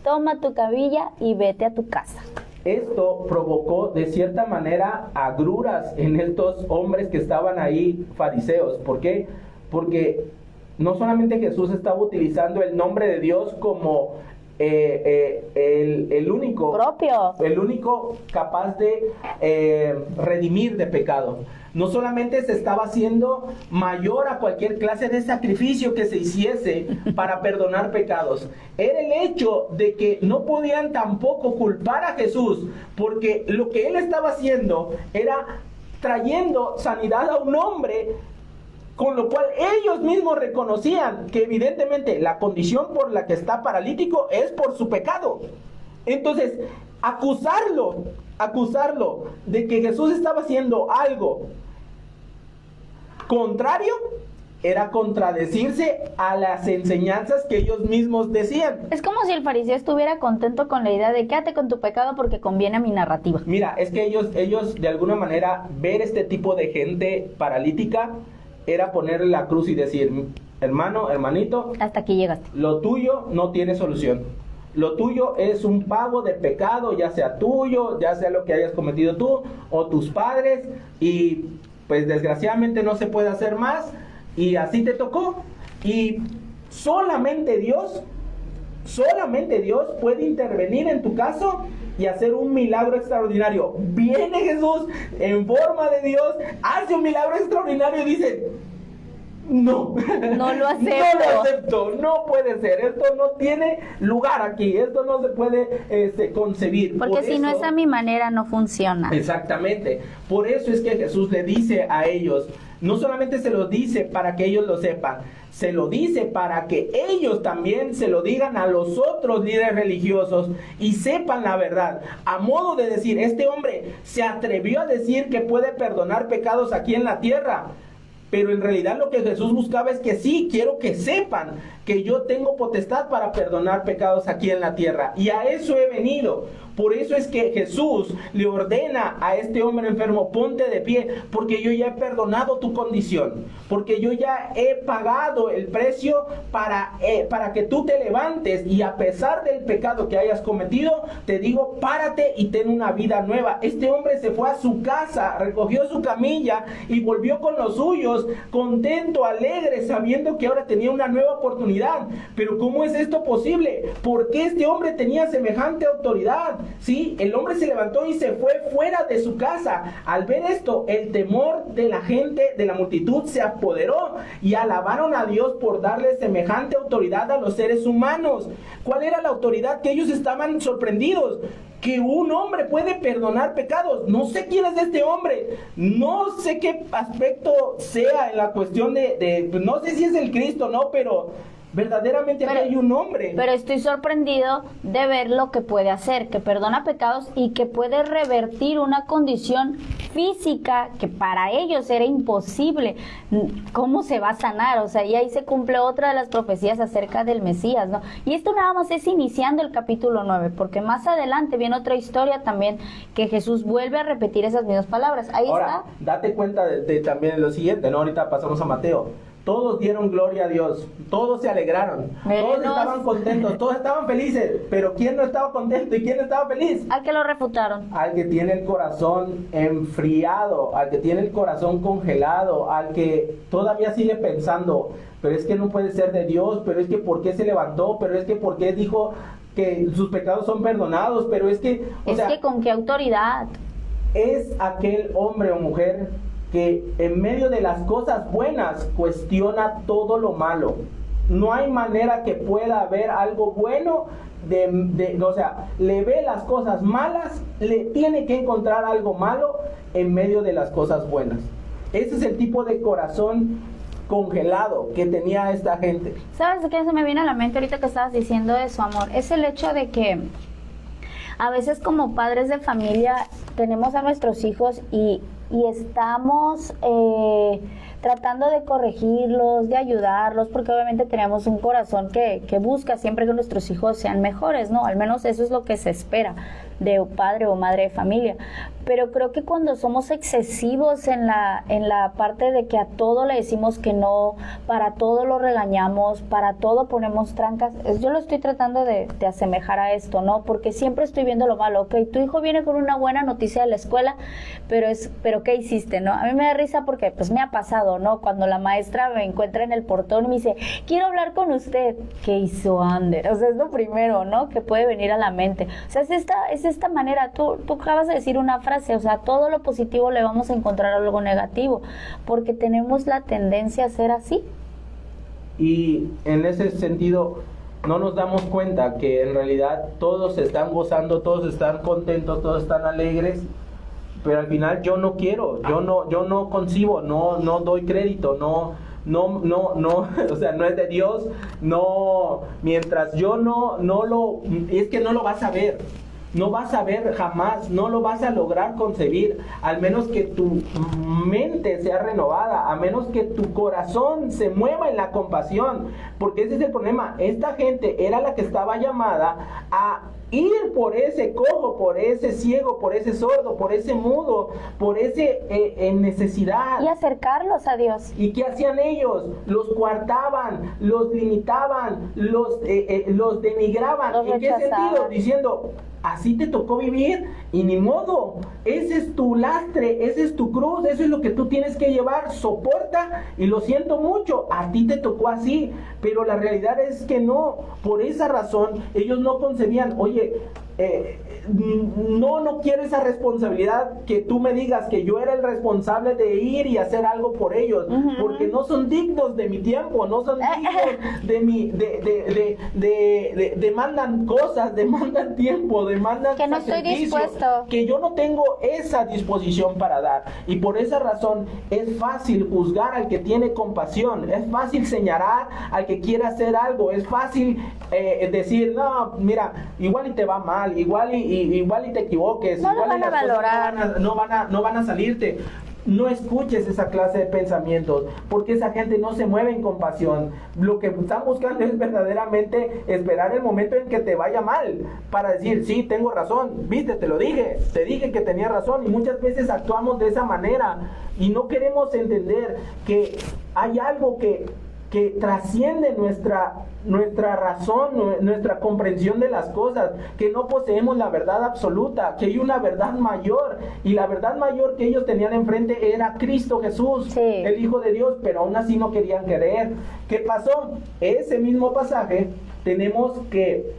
toma tu camilla y vete a tu casa. Esto provocó de cierta manera agruras en estos hombres que estaban ahí, fariseos. ¿Por qué? Porque no solamente Jesús estaba utilizando el nombre de Dios como el único propio, el único capaz de redimir de pecado. No solamente se estaba haciendo mayor a cualquier clase de sacrificio que se hiciese para perdonar pecados. Era el hecho de que no podían tampoco culpar a Jesús, porque lo que él estaba haciendo era trayendo sanidad a un hombre, con lo cual ellos mismos reconocían que evidentemente la condición por la que está paralítico es por su pecado. Entonces, acusarlo de que Jesús estaba haciendo algo contrario era contradecirse a las enseñanzas que ellos mismos decían. Es como si el fariseo estuviera contento con la idea de quédate con tu pecado porque conviene a mi narrativa. Mira, es que ellos de alguna manera ver este tipo de gente paralítica era ponerle la cruz y decir, hermano, hermanito, hasta aquí llegaste. Lo tuyo no tiene solución. Lo tuyo es un pago de pecado, ya sea tuyo, ya sea lo que hayas cometido tú o tus padres, y pues desgraciadamente no se puede hacer más, y así te tocó. Y solamente Dios puede intervenir en tu caso y hacer un milagro extraordinario. Viene Jesús en forma de Dios, hace un milagro extraordinario y dice, no lo acepto, no puede ser, esto no tiene lugar aquí, esto no se puede concebir. Porque si no es a mi manera no funciona. Exactamente, por eso es que Jesús le dice a ellos, no solamente se lo dice para que ellos lo sepan, se lo dice para que ellos también se lo digan a los otros líderes religiosos y sepan la verdad, a modo de decir, este hombre se atrevió a decir que puede perdonar pecados aquí en la tierra. Pero en realidad lo que Jesús buscaba es que sí, quiero que sepan que yo tengo potestad para perdonar pecados aquí en la tierra. Y a eso he venido. Por eso es que Jesús le ordena a este hombre enfermo, ponte de pie, porque yo ya he perdonado tu condición. Porque yo ya he pagado el precio para que tú te levantes. Y a pesar del pecado que hayas cometido, te digo, párate y ten una vida nueva. Este hombre se fue a su casa, recogió su camilla y volvió con los suyos, contento, alegre, sabiendo que ahora tenía una nueva oportunidad. Pero ¿cómo es esto posible? ¿Por qué este hombre tenía semejante autoridad? Sí, el hombre se levantó y se fue fuera de su casa. Al ver esto, el temor de la gente, de la multitud, se apoderó y alabaron a Dios por darle semejante autoridad a los seres humanos. ¿Cuál era la autoridad que ellos estaban sorprendidos? Que un hombre puede perdonar pecados. No sé quién es este hombre, no sé qué aspecto sea en la cuestión no sé si es el Cristo, no, pero verdaderamente aquí hay un hombre. Pero estoy sorprendido de ver lo que puede hacer, que perdona pecados y que puede revertir una condición física que para ellos era imposible. ¿Cómo se va a sanar? O sea, y ahí se cumple otra de las profecías acerca del Mesías, ¿no? Y esto nada más es iniciando el capítulo 9, porque más adelante viene otra historia también que Jesús vuelve a repetir esas mismas palabras. Ahí ahora, está. Date cuenta de también lo siguiente, ¿no? Ahorita pasamos a Mateo. Todos dieron gloria a Dios, todos se alegraron, todos estaban contentos, todos estaban felices, pero ¿quién no estaba contento y quién no estaba feliz? Al que lo refutaron. Al que tiene el corazón enfriado, al que tiene el corazón congelado, al que todavía sigue pensando, pero es que no puede ser de Dios, pero es que ¿por qué se levantó? Pero es que ¿por qué dijo que sus pecados son perdonados? Pero es que, que ¿con qué autoridad? Es aquel hombre o mujer que en medio de las cosas buenas cuestiona todo lo malo. No hay manera que pueda haber algo bueno o sea, le ve las cosas malas, le tiene que encontrar algo malo en medio de las cosas buenas. Ese es el tipo de corazón congelado que tenía esta gente. ¿Sabes qué se me viene a la mente ahorita que estabas diciendo eso, amor? Es el hecho de que a veces como padres de familia tenemos a nuestros hijos y estamos tratando de corregirlos, de ayudarlos, porque obviamente tenemos un corazón que busca siempre que nuestros hijos sean mejores, ¿no? Al menos eso es lo que se espera de padre o madre de familia. Pero creo que cuando somos excesivos en la parte de que a todo le decimos que no, para todo lo regañamos, para todo ponemos trancas, yo lo estoy tratando de asemejar a esto, ¿no? Porque siempre estoy viendo lo malo. Ok, tu hijo viene con una buena noticia de la escuela, pero ¿qué hiciste, no? A mí me da risa porque pues me ha pasado, ¿no? Cuando la maestra me encuentra en el portón y me dice, quiero hablar con usted. ¿Qué hizo Ander? O sea, es lo primero, ¿no? Que puede venir a la mente. O sea, es esta manera, tú acabas de decir una frase, o sea, todo lo positivo le vamos a encontrar algo negativo, porque tenemos la tendencia a ser así. Y en ese sentido, no nos damos cuenta que en realidad todos están gozando, todos están contentos, todos están alegres, pero al final yo no quiero, yo no concibo, no doy crédito, no, o sea, no es de Dios, no, mientras yo no lo, es que no lo vas a ver. No vas a ver jamás, no lo vas a lograr concebir, al menos que tu mente sea renovada, a menos que tu corazón se mueva en la compasión, porque ese es el problema. Esta gente era la que estaba llamada a ir por ese cojo, por ese ciego, por ese sordo, por ese mudo, por ese en necesidad. Y acercarlos a Dios. ¿Y qué hacían ellos? Los coartaban, los limitaban, los denigraban. ¿En qué sentido? Diciendo, así te tocó vivir y ni modo, ese es tu lastre, ese es tu cruz, eso es lo que tú tienes que llevar, soporta y lo siento mucho, a ti te tocó así, pero la realidad es que no, por esa razón ellos no concebían, oye, no quiero esa responsabilidad que tú me digas que yo era el responsable de ir y hacer algo por ellos, porque no son dignos de mi tiempo, no son dignos de mi, demandan cosas, demandan tiempo, demandan que no estoy dispuesto, que yo no tengo esa disposición para dar, y por esa razón es fácil juzgar al que tiene compasión, es fácil señalar al que quiere hacer algo, es fácil decir, no, mira, igual y te va mal, igual y te equivoques, no igual lo van a valorar, no van a salirte. No escuches esa clase de pensamientos, porque esa gente no se mueve en compasión. Lo que están buscando es verdaderamente esperar el momento en que te vaya mal, para decir, sí, tengo razón, viste, te dije que tenía razón, y muchas veces actuamos de esa manera, y no queremos entender que hay algo que trasciende nuestra razón, nuestra comprensión de las cosas, que no poseemos la verdad absoluta, que hay una verdad mayor, y la verdad mayor que ellos tenían enfrente era Cristo Jesús, sí, el Hijo de Dios, pero aún así no querían creer. ¿Qué pasó? Ese mismo pasaje tenemos que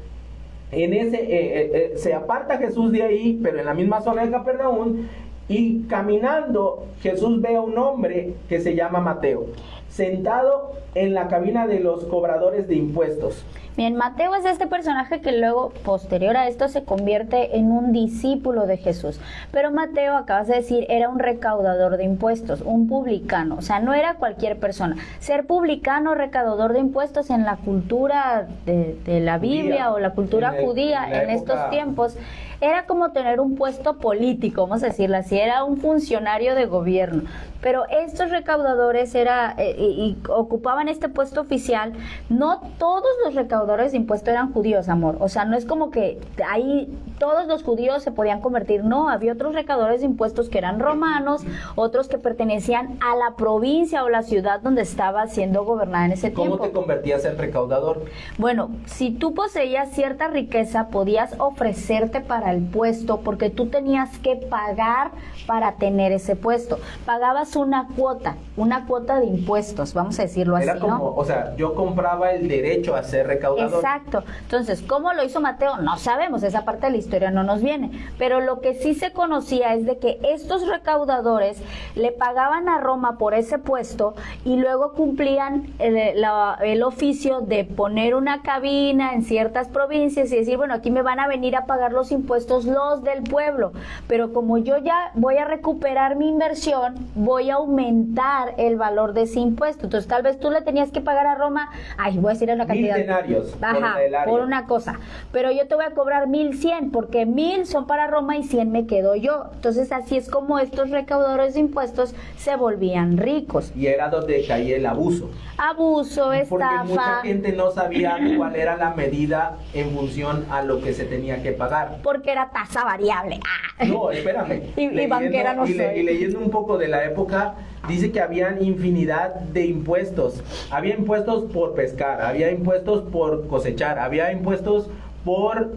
en ese se aparta Jesús de ahí, pero en la misma zona de Capernaum, y caminando Jesús ve a un hombre que se llama Mateo, sentado en la cabina de los cobradores de impuestos. Bien, Mateo es este personaje que luego, posterior a esto, se convierte en un discípulo de Jesús. Pero Mateo, acabas de decir, era un recaudador de impuestos, un publicano, o sea, no era cualquier persona. Ser publicano, recaudador de impuestos en la cultura de la Biblia o la cultura judía en estos tiempos, era como tener un puesto político, vamos a decirlo así, era un funcionario de gobierno. Pero estos recaudadores y ocupaban este puesto oficial. No todos los recaudadores de impuestos eran judíos, amor. O sea, no es como que ahí todos los judíos se podían convertir. No, había otros recaudadores de impuestos que eran romanos, otros que pertenecían a la provincia o la ciudad donde estaba siendo gobernada en ese tiempo. ¿Cómo te convertías en recaudador? Bueno, si tú poseías cierta riqueza, podías ofrecerte para el puesto, porque tú tenías que pagar para tener ese puesto. Pagabas una cuota de impuestos, vamos a decirlo así, era como, ¿no? O sea, yo compraba el derecho a ser recaudador. Exacto. Entonces, ¿cómo lo hizo Mateo? No sabemos, esa parte de la historia no nos viene. Pero lo que sí se conocía es de que estos recaudadores le pagaban a Roma por ese puesto y luego cumplían el oficio de poner una cabina en ciertas provincias y decir, bueno, aquí me van a venir a pagar los impuestos los del pueblo, pero como yo ya voy a recuperar mi inversión, voy a aumentar el valor de ese impuesto. Entonces tal vez tú le tenías que pagar a Roma, voy a decir una cantidad, 1,000 denarios por una cosa, pero yo te voy a cobrar 1,100 porque 1000 son para Roma y 100 me quedo yo. Entonces así es como estos recaudadores de impuestos se volvían ricos. Y era donde caía el abuso. Abuso, Porque estafa. mucha gente no sabía cuál era la medida en función a lo que se tenía que pagar. Porque era tasa variable. ¡Ah! No, espérame. Y banquera no soy. Y leyendo un poco de la época, dice que habían infinidad de impuestos. Había impuestos por pescar, había impuestos por cosechar, había impuestos por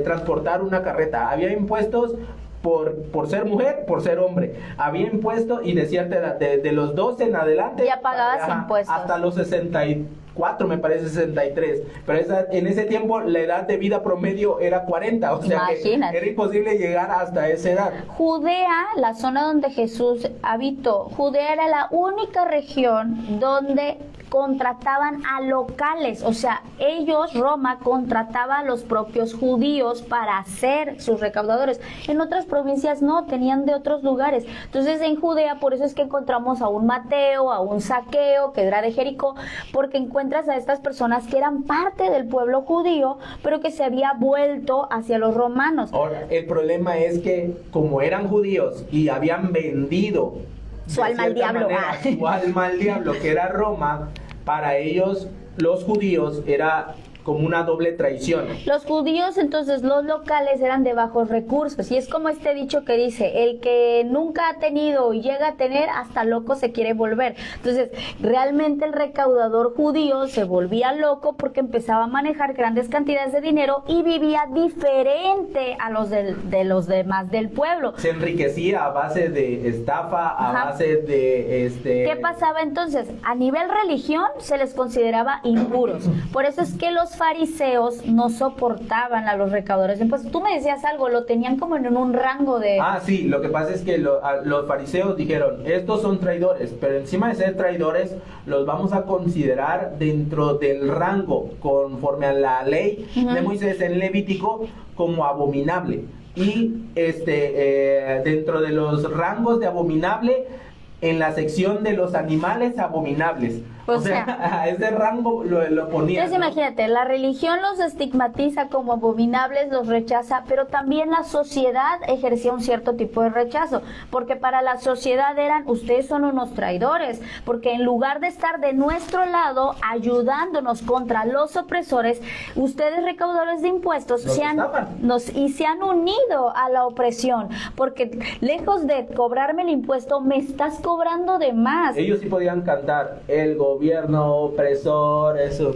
transportar una carreta, había impuestos por ser mujer, por ser hombre. Había impuestos y de cierta edad, de los 12 en adelante. Ya pagabas impuestos. Hasta los 64, me parece 63. Pero en ese tiempo la edad de vida promedio era 40. O sea que era imposible llegar hasta esa edad. Judea, la zona donde Jesús habitó, Judea era la única región donde contrataban a locales, o sea, ellos, Roma, contrataba a los propios judíos para ser sus recaudadores. En otras provincias no, tenían de otros lugares. Entonces en Judea, por eso es que encontramos a un Mateo, a un Zaqueo, que era de Jericó, porque encuentras a estas personas que eran parte del pueblo judío, pero que se había vuelto hacia los romanos. Ahora, el problema es que como eran judíos y habían vendido su alma al diablo. Su alma al diablo, que era Roma, para ellos, los judíos, era como una doble traición. Los judíos, entonces, los locales eran de bajos recursos, y es como este dicho que dice, el que nunca ha tenido y llega a tener, hasta loco se quiere volver. Entonces, realmente el recaudador judío se volvía loco porque empezaba a manejar grandes cantidades de dinero y vivía diferente a los de los demás del pueblo. Se enriquecía a base de estafa, a base de... ¿Qué pasaba entonces? A nivel religión se les consideraba impuros. Por eso es que los fariseos no soportaban a los recaudadores de impuestos. Tú me decías algo, lo tenían como en un rango de... Ah, sí, lo que pasa es que los fariseos dijeron, estos son traidores, pero encima de ser traidores, los vamos a considerar dentro del rango, conforme a la ley de Moisés en Levítico, como abominable. Y dentro de los rangos de abominable, en la sección de los animales abominables. O sea, a ese rango lo ponía. Entonces, ¿no? Imagínate, la religión los estigmatiza como abominables, los rechaza, pero también la sociedad ejercía un cierto tipo de rechazo, porque para la sociedad eran, ustedes son unos traidores, porque en lugar de estar de nuestro lado, ayudándonos contra los opresores, ustedes recaudadores de impuestos se han unido a la opresión, porque lejos de cobrarme el impuesto, me estás cobrando de más. Ellos sí podían cantar, el gobierno opresor es un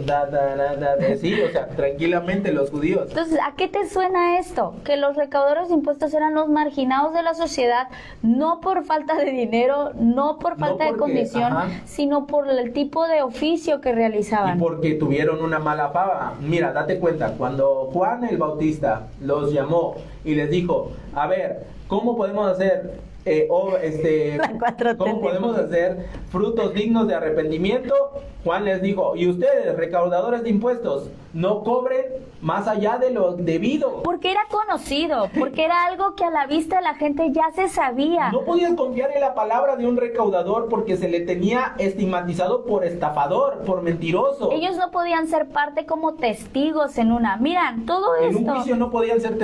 sí, o sea, tranquilamente los judíos. Entonces, ¿a qué te suena esto? Que los recaudadores de impuestos eran los marginados de la sociedad, no por falta de dinero, no por falta de condición, sino por el tipo de oficio que realizaban. Y porque tuvieron una mala fama. Mira, date cuenta, cuando Juan el Bautista los llamó y les dijo, a ver, ¿cómo podemos hacer... ¿cómo podemos hacer frutos dignos de arrepentimiento? Juan les dijo, y ustedes, recaudadores de impuestos, no cobren más allá de lo debido. Porque era conocido, porque era algo que a la vista de la gente ya se sabía. No podían confiar en la palabra de un recaudador porque se le tenía estigmatizado por estafador, por mentiroso. Ellos no podían ser parte como testigos en una. Miran, todo esto. En un juicio no podían ser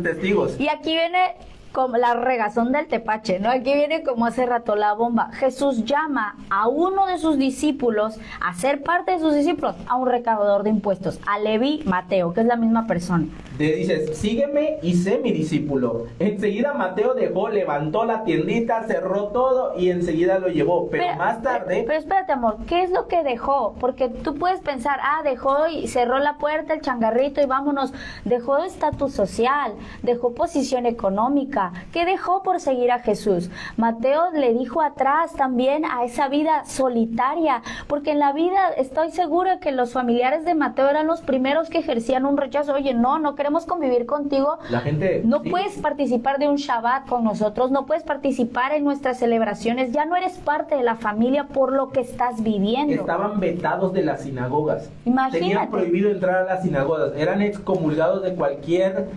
testigos. Y aquí viene... como la regazón del tepache, ¿no? Aquí viene como hace rato la bomba. Jesús llama a uno de sus discípulos a ser parte de sus discípulos, a un recaudador de impuestos, a Leví Mateo, que es la misma persona. Le dices, sígueme y sé mi discípulo. Enseguida Mateo levantó la tiendita, cerró todo y enseguida lo llevó. Pero más tarde... Pero espérate, amor, ¿qué es lo que dejó? Porque tú puedes pensar, dejó y cerró la puerta, el changarrito y vámonos. Dejó estatus social, dejó posición económica. ¿Qué dejó por seguir a Jesús? Mateo le dijo atrás también a esa vida solitaria, porque en la vida estoy segura que los familiares de Mateo eran los primeros que ejercían un rechazo. Oye, no queremos convivir contigo. La gente... No puedes participar de un Shabbat con nosotros, no puedes participar en nuestras celebraciones, ya no eres parte de la familia por lo que estás viviendo. Estaban vetados de las sinagogas. Imagínate. Tenían prohibido entrar a las sinagogas, eran excomulgados de cualquier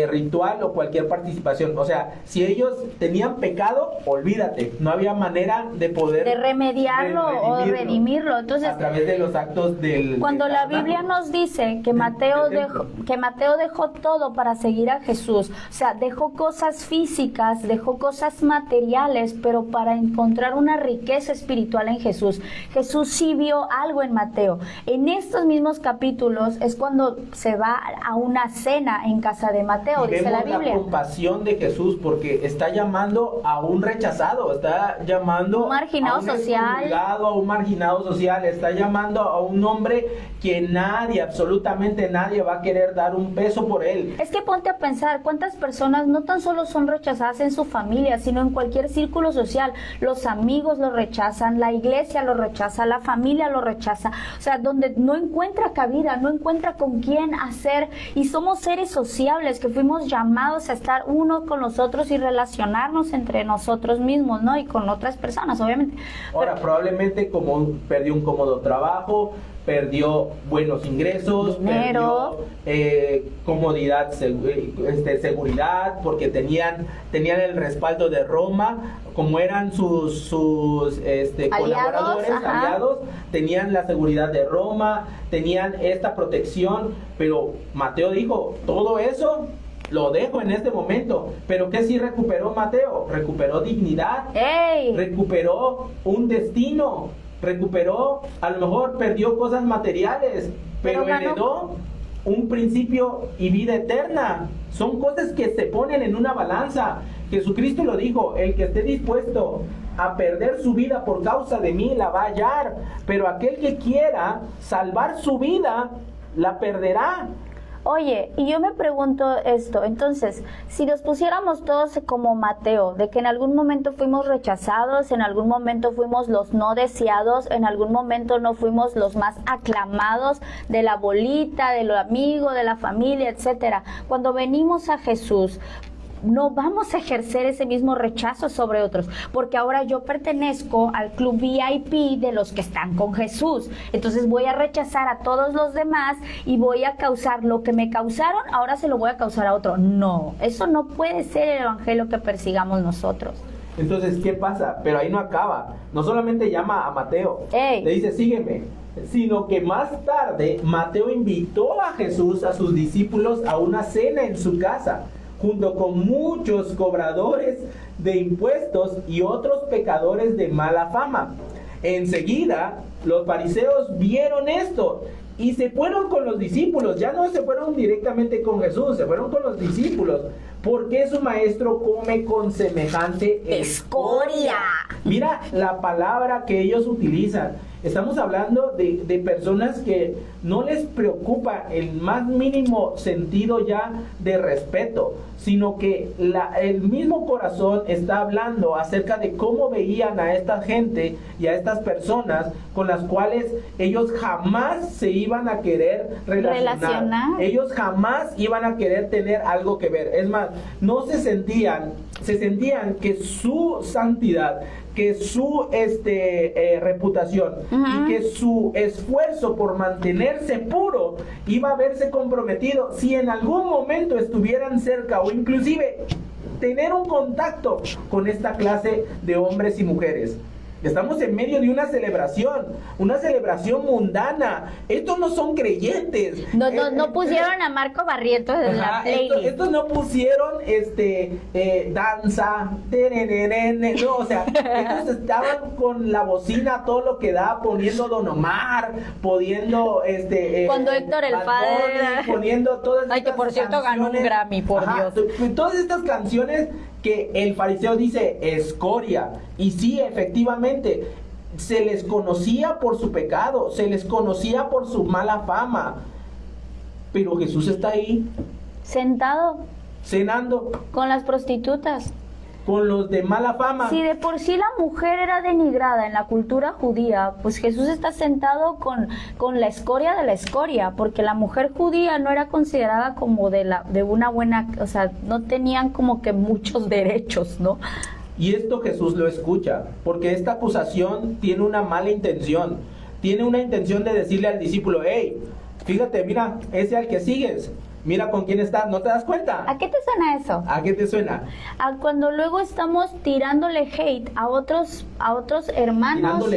ritual o cualquier participación. O sea, sea, si ellos tenían pecado, olvídate, no había manera de poder de remediarlo o redimirlo. Entonces, a través de los actos del cuando la Biblia nos dice que Mateo dejó todo para seguir a Jesús, o sea, dejó cosas físicas, dejó cosas materiales, pero para encontrar una riqueza espiritual en Jesús. Jesús sí vio algo en Mateo. En estos mismos capítulos es cuando se va a una cena en casa de Mateo, y dice la vemos Biblia. la compasión de Jesús, porque está llamando a un rechazado, está llamando un marginado a un social, a un marginado social, está llamando a un hombre que nadie, absolutamente nadie va a querer dar un peso por él. Es que ponte a pensar cuántas personas no tan solo son rechazadas en su familia, sino en cualquier círculo social. Los amigos lo rechazan, la iglesia lo rechaza, la familia lo rechaza, o sea, donde no encuentra cabida, no encuentra con quién hacer, y somos seres sociables que fuimos llamados a estar uno con los otros y relacionarnos entre nosotros mismos, ¿no? Y con otras personas, obviamente. Ahora, probablemente perdió un cómodo trabajo, perdió buenos ingresos, dinero, perdió comodidad, seguridad, porque tenían el respaldo de Roma, como eran sus colaboradores, aliados, tenían la seguridad de Roma, tenían esta protección, pero Mateo dijo, todo eso lo dejo en este momento. Pero ¿qué sí recuperó Mateo? Recuperó dignidad, recuperó un destino, recuperó, a lo mejor perdió cosas materiales, pero heredó un principio y vida eterna. Son cosas que se ponen en una balanza. Jesucristo lo dijo, el que esté dispuesto a perder su vida por causa de mí la va a hallar, pero aquel que quiera salvar su vida la perderá. Oye, y yo me pregunto esto, entonces, si nos pusiéramos todos como Mateo, de que en algún momento fuimos rechazados, en algún momento fuimos los no deseados, en algún momento no fuimos los más aclamados de la bolita, de lo amigo, de la familia, etcétera. Cuando venimos a Jesús, no vamos a ejercer ese mismo rechazo sobre otros, porque ahora yo pertenezco al club VIP de los que están con Jesús, entonces voy a rechazar a todos los demás y voy a causar lo que me causaron, ahora se lo voy a causar a otro. No, eso no puede ser el evangelio que persigamos nosotros. Entonces, ¿qué pasa? Pero ahí no acaba, no solamente llama a Mateo, le dice sígueme, sino que más tarde Mateo invitó a Jesús, a sus discípulos, a una cena en su casa, junto con muchos cobradores de impuestos y otros pecadores de mala fama. Enseguida, los fariseos vieron esto y se fueron con los discípulos. Ya no se fueron directamente con Jesús, se fueron con los discípulos. ¿Por qué su maestro come con semejante escoria? Mira la palabra que ellos utilizan. Estamos hablando de personas que no les preocupa el más mínimo sentido ya de respeto, sino que el mismo corazón está hablando acerca de cómo veían a esta gente y a estas personas con las cuales ellos jamás se iban a querer relacionar. Ellos jamás iban a querer tener algo que ver. Es más, se sentían que su santidad, que su reputación y que su esfuerzo por mantenerse puro iba a verse comprometido si en algún momento estuvieran cerca o inclusive tener un contacto con esta clase de hombres y mujeres. Estamos en medio de una celebración mundana. Estos no son creyentes. No pusieron a Marco Barrientos en la playlist. Estos no pusieron danza, no, o sea, estos estaban con la bocina todo lo que da, poniendo Don Omar, poniendo cuando Héctor el Padre, poniendo todas estas que por cierto ganó un Grammy, por Dios. Todas estas canciones que el fariseo dice escoria, y sí, efectivamente se les conocía por su pecado, se les conocía por su mala fama, pero Jesús está ahí sentado cenando con las prostitutas, con los de mala fama. Si de por sí la mujer era denigrada en la cultura judía, pues Jesús está sentado con la escoria de la escoria, porque la mujer judía no era considerada como de una buena, o sea, no tenían como que muchos derechos, ¿no? Y esto Jesús lo escucha, porque esta acusación tiene una mala intención. Tiene una intención de decirle al discípulo, hey, fíjate, mira, ese al que sigues, mira con quién estás, ¿no te das cuenta? ¿A qué te suena eso? ¿A qué te suena? A cuando luego estamos tirándole hate a otros hermanos.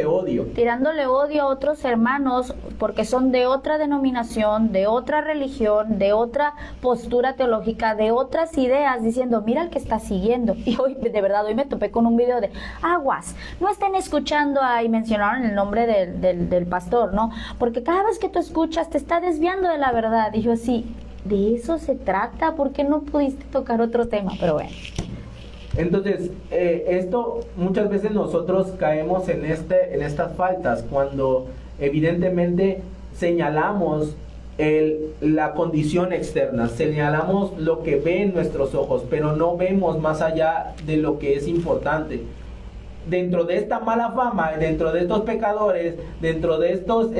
Tirándole odio a otros hermanos porque son de otra denominación, de otra religión, de otra postura teológica, de otras ideas, diciendo, mira el que está siguiendo. Y hoy, de verdad, hoy me topé con un video de aguas, no estén escuchando y mencionaron el nombre del pastor, ¿no? Porque cada vez que tú escuchas te está desviando de la verdad. Y yo así, de eso se trata, ¿por qué no pudiste tocar otro tema? Pero bueno. Entonces, esto muchas veces nosotros caemos en estas faltas cuando evidentemente señalamos la condición externa, señalamos lo que ven nuestros ojos, pero no vemos más allá de lo que es importante. Dentro de esta mala fama, dentro de estos pecadores, dentro de estos,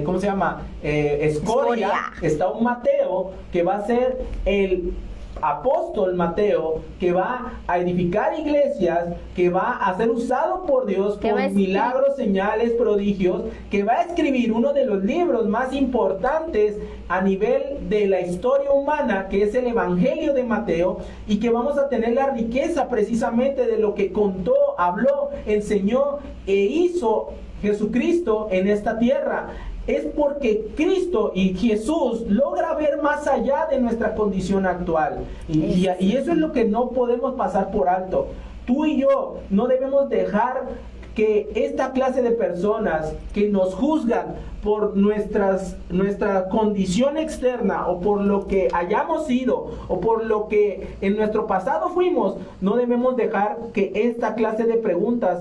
¿cómo se llama? Escoria, está un Mateo que va a ser el apóstol Mateo, que va a edificar iglesias, que va a ser usado por Dios con milagros, señales, prodigios, que va a escribir uno de los libros más importantes a nivel de la historia humana, que es el Evangelio de Mateo, y que vamos a tener la riqueza precisamente de lo que contó, habló, enseñó e hizo Jesucristo en esta tierra. Es porque Cristo y Jesús logra ver más allá de nuestra condición actual. Y eso es lo que no podemos pasar por alto. Tú y yo no debemos dejar que esta clase de personas que nos juzgan por nuestra condición externa o por lo que hayamos sido o por lo que en nuestro pasado fuimos, no debemos dejar que esta clase de preguntas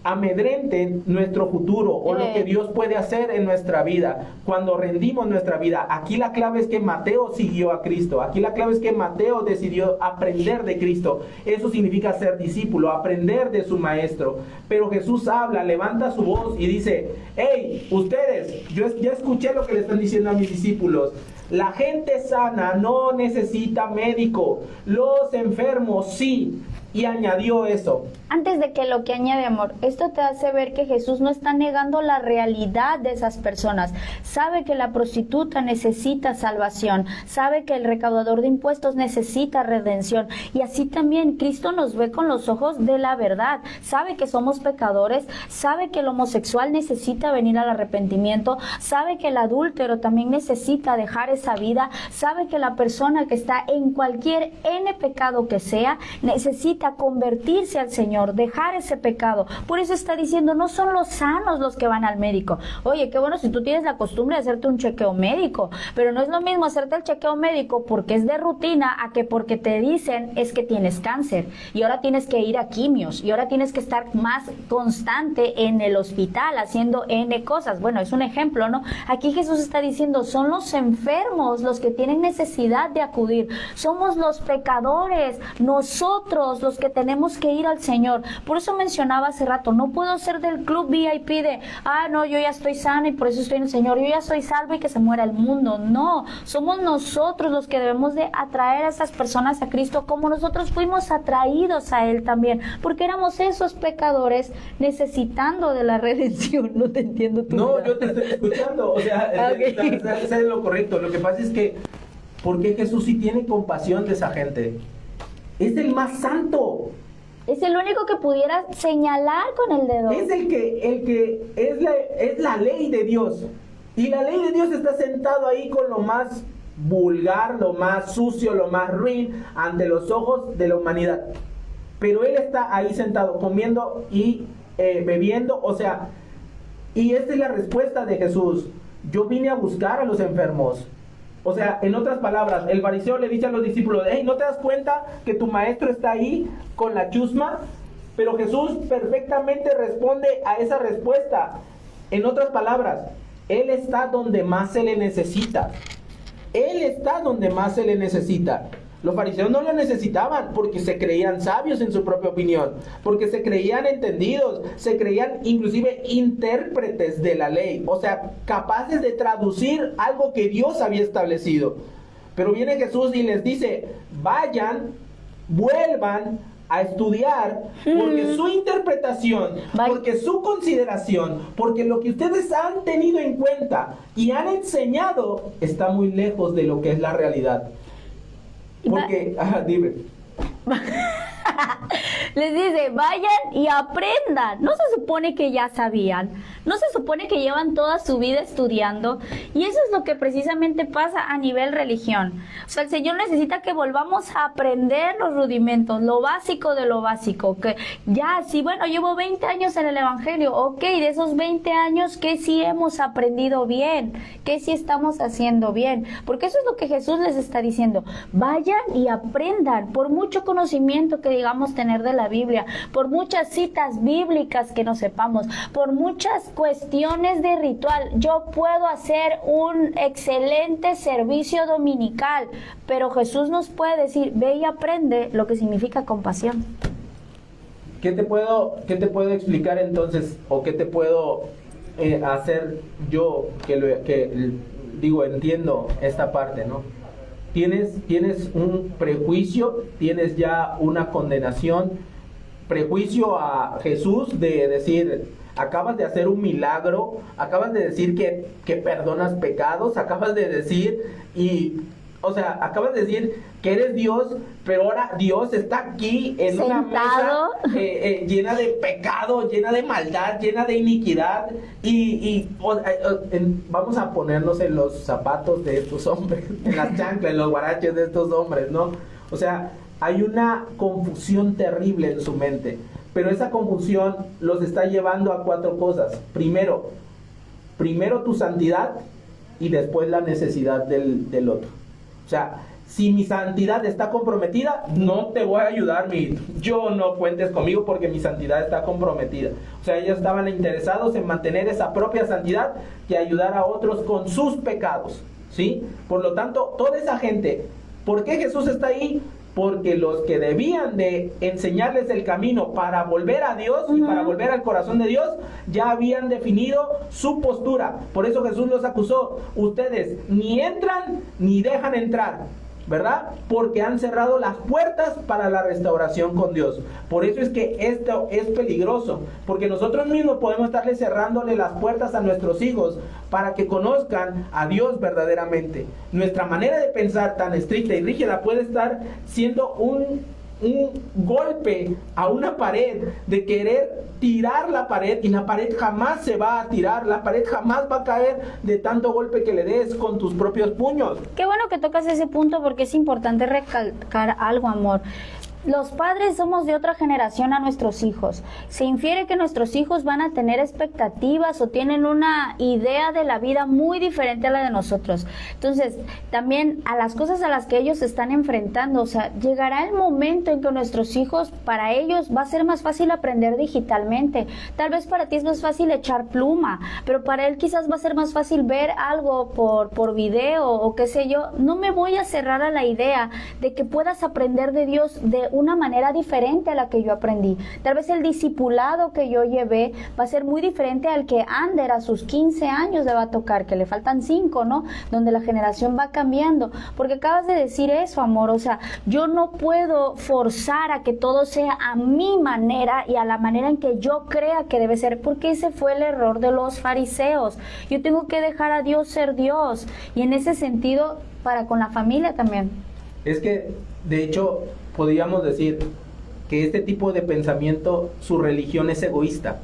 amedrenten nuestro futuro o lo que Dios puede hacer en nuestra vida cuando rendimos nuestra vida. Aquí la clave es que Mateo siguió a Cristo. Aquí la clave es que Mateo decidió aprender de Cristo. Eso significa ser discípulo, aprender de su maestro. Pero Jesús habla, levanta su voz y dice, hey, ustedes, yo ya escuché lo que le están diciendo a mis discípulos. La gente sana no necesita médico, los enfermos sí. Y añadió eso. Antes de que lo que añade, amor, esto te hace ver que Jesús no está negando la realidad de esas personas. Sabe que la prostituta necesita salvación, sabe que el recaudador de impuestos necesita redención. Y así también Cristo nos ve con los ojos de la verdad. Sabe que somos pecadores, sabe que el homosexual necesita venir al arrepentimiento, sabe que el adúltero también necesita dejar esa vida, sabe que la persona que está en cualquier pecado que sea, necesita convertirse al Señor, dejar ese pecado. Por eso está diciendo, no son los sanos los que van al médico. Oye, qué bueno si tú tienes la costumbre de hacerte un chequeo médico, pero no es lo mismo hacerte el chequeo médico porque es de rutina a que porque te dicen es que tienes cáncer y ahora tienes que ir a quimios y ahora tienes que estar más constante en el hospital haciendo N cosas. Bueno, es un ejemplo, ¿no? Aquí Jesús está diciendo, son los enfermos los que tienen necesidad de acudir. Somos los pecadores, nosotros los que tenemos que ir al Señor. Por eso mencionaba hace rato, no puedo ser del club VIP de, no, yo ya estoy sana y por eso estoy en el Señor, yo ya soy salvo y que se muera el mundo. No, somos nosotros los que debemos de atraer a esas personas a Cristo como nosotros fuimos atraídos a Él también, porque éramos esos pecadores necesitando de la redención. No te entiendo tú. No, yo te estoy escuchando, o sea, es lo correcto. Lo que pasa es que, ¿por qué Jesús sí tiene compasión de esa gente? Es el más santo. Es el único que pudiera señalar con el dedo. Es el que es la ley de Dios. Y la ley de Dios está sentado ahí con lo más vulgar, lo más sucio, lo más ruin ante los ojos de la humanidad. Pero Él está ahí sentado comiendo y bebiendo, o sea, y esta es la respuesta de Jesús. Yo vine a buscar a los enfermos. O sea, en otras palabras, el fariseo le dice a los discípulos, hey, ¿no te das cuenta que tu maestro está ahí con la chusma? Pero Jesús perfectamente responde a esa respuesta. En otras palabras, Él está donde más se le necesita. Él está donde más se le necesita. Los fariseos no lo necesitaban porque se creían sabios en su propia opinión, porque se creían entendidos, se creían inclusive intérpretes de la ley, o sea, capaces de traducir algo que Dios había establecido. Pero viene Jesús y les dice, vayan, vuelvan a estudiar, porque su interpretación, porque su consideración, porque lo que ustedes han tenido en cuenta y han enseñado está muy lejos de lo que es la realidad. Porque, dime. Les dice, vayan y aprendan. No se supone que ya sabían, no se supone que llevan toda su vida estudiando, y eso es lo que precisamente pasa a nivel religión. O sea, el Señor necesita que volvamos a aprender los rudimentos, lo básico de lo básico, que ya, sí, bueno, llevo 20 años en el Evangelio, ok, de esos 20 años, ¿qué sí hemos aprendido bien? ¿Qué sí estamos haciendo bien? Porque eso es lo que Jesús les está diciendo, vayan y aprendan, por mucho conocimiento que digamos tener de la Biblia, por muchas citas bíblicas que no sepamos, por muchas cuestiones de ritual. Yo puedo hacer un excelente servicio dominical, pero Jesús nos puede decir, ve y aprende lo que significa compasión. ¿Qué te puedo explicar entonces? ¿O qué te puedo hacer yo entiendo esta parte, ¿no? Tienes un prejuicio, tienes ya una condenación, prejuicio a Jesús de decir, acabas de hacer un milagro, acabas de decir que perdonas pecados, acabas de decir acabas de decir que eres Dios, pero ahora Dios está aquí en sentado, una mesa llena de pecado, llena de maldad, llena de iniquidad, vamos a ponernos en los zapatos de estos hombres, en las chanclas, en los guaraches de estos hombres, ¿no? O sea, hay una confusión terrible en su mente, pero esa confusión los está llevando a 4 cosas. Primero tu santidad y después la necesidad del otro. O sea, si mi santidad está comprometida, no te voy a ayudar, yo no cuentes conmigo porque mi santidad está comprometida. O sea, ellos estaban interesados en mantener esa propia santidad y ayudar a otros con sus pecados, ¿sí? Por lo tanto, toda esa gente, ¿por qué Jesús está ahí? Porque los que debían de enseñarles el camino para volver a Dios y para volver al corazón de Dios, ya habían definido su postura. Por eso Jesús los acusó. Ustedes ni entran ni dejan entrar, ¿verdad? Porque han cerrado las puertas para la restauración con Dios. Por eso es que esto es peligroso, porque nosotros mismos podemos estarle cerrándole las puertas a nuestros hijos para que conozcan a Dios verdaderamente. Nuestra manera de pensar tan estricta y rígida puede estar siendo un golpe a una pared, de querer tirar la pared, y la pared jamás se va a tirar, la pared jamás va a caer de tanto golpe que le des con tus propios puños. Qué bueno que tocas ese punto, porque es importante recalcar algo, amor. Los padres somos de otra generación a nuestros hijos. Se infiere que nuestros hijos van a tener expectativas o tienen una idea de la vida muy diferente a la de nosotros. Entonces, también a las cosas a las que ellos se están enfrentando, o sea, llegará el momento en que nuestros hijos, para ellos va a ser más fácil aprender digitalmente. Tal vez para ti es más fácil echar pluma, pero para él quizás va a ser más fácil ver algo por video o qué sé yo. No me voy a cerrar a la idea de que puedas aprender de Dios de una manera diferente a la que yo aprendí. Tal vez el discipulado que yo llevé va a ser muy diferente al que Ander a sus 15 años le va a tocar, que le faltan 5, ¿no? Donde la generación va cambiando. Porque acabas de decir eso, amor. O sea, yo no puedo forzar a que todo sea a mi manera y a la manera en que yo crea que debe ser, porque ese fue el error de los fariseos. Yo tengo que dejar a Dios ser Dios, y en ese sentido para con la familia también. Es que, de hecho, podríamos decir que este tipo de pensamiento, su religión es egoísta.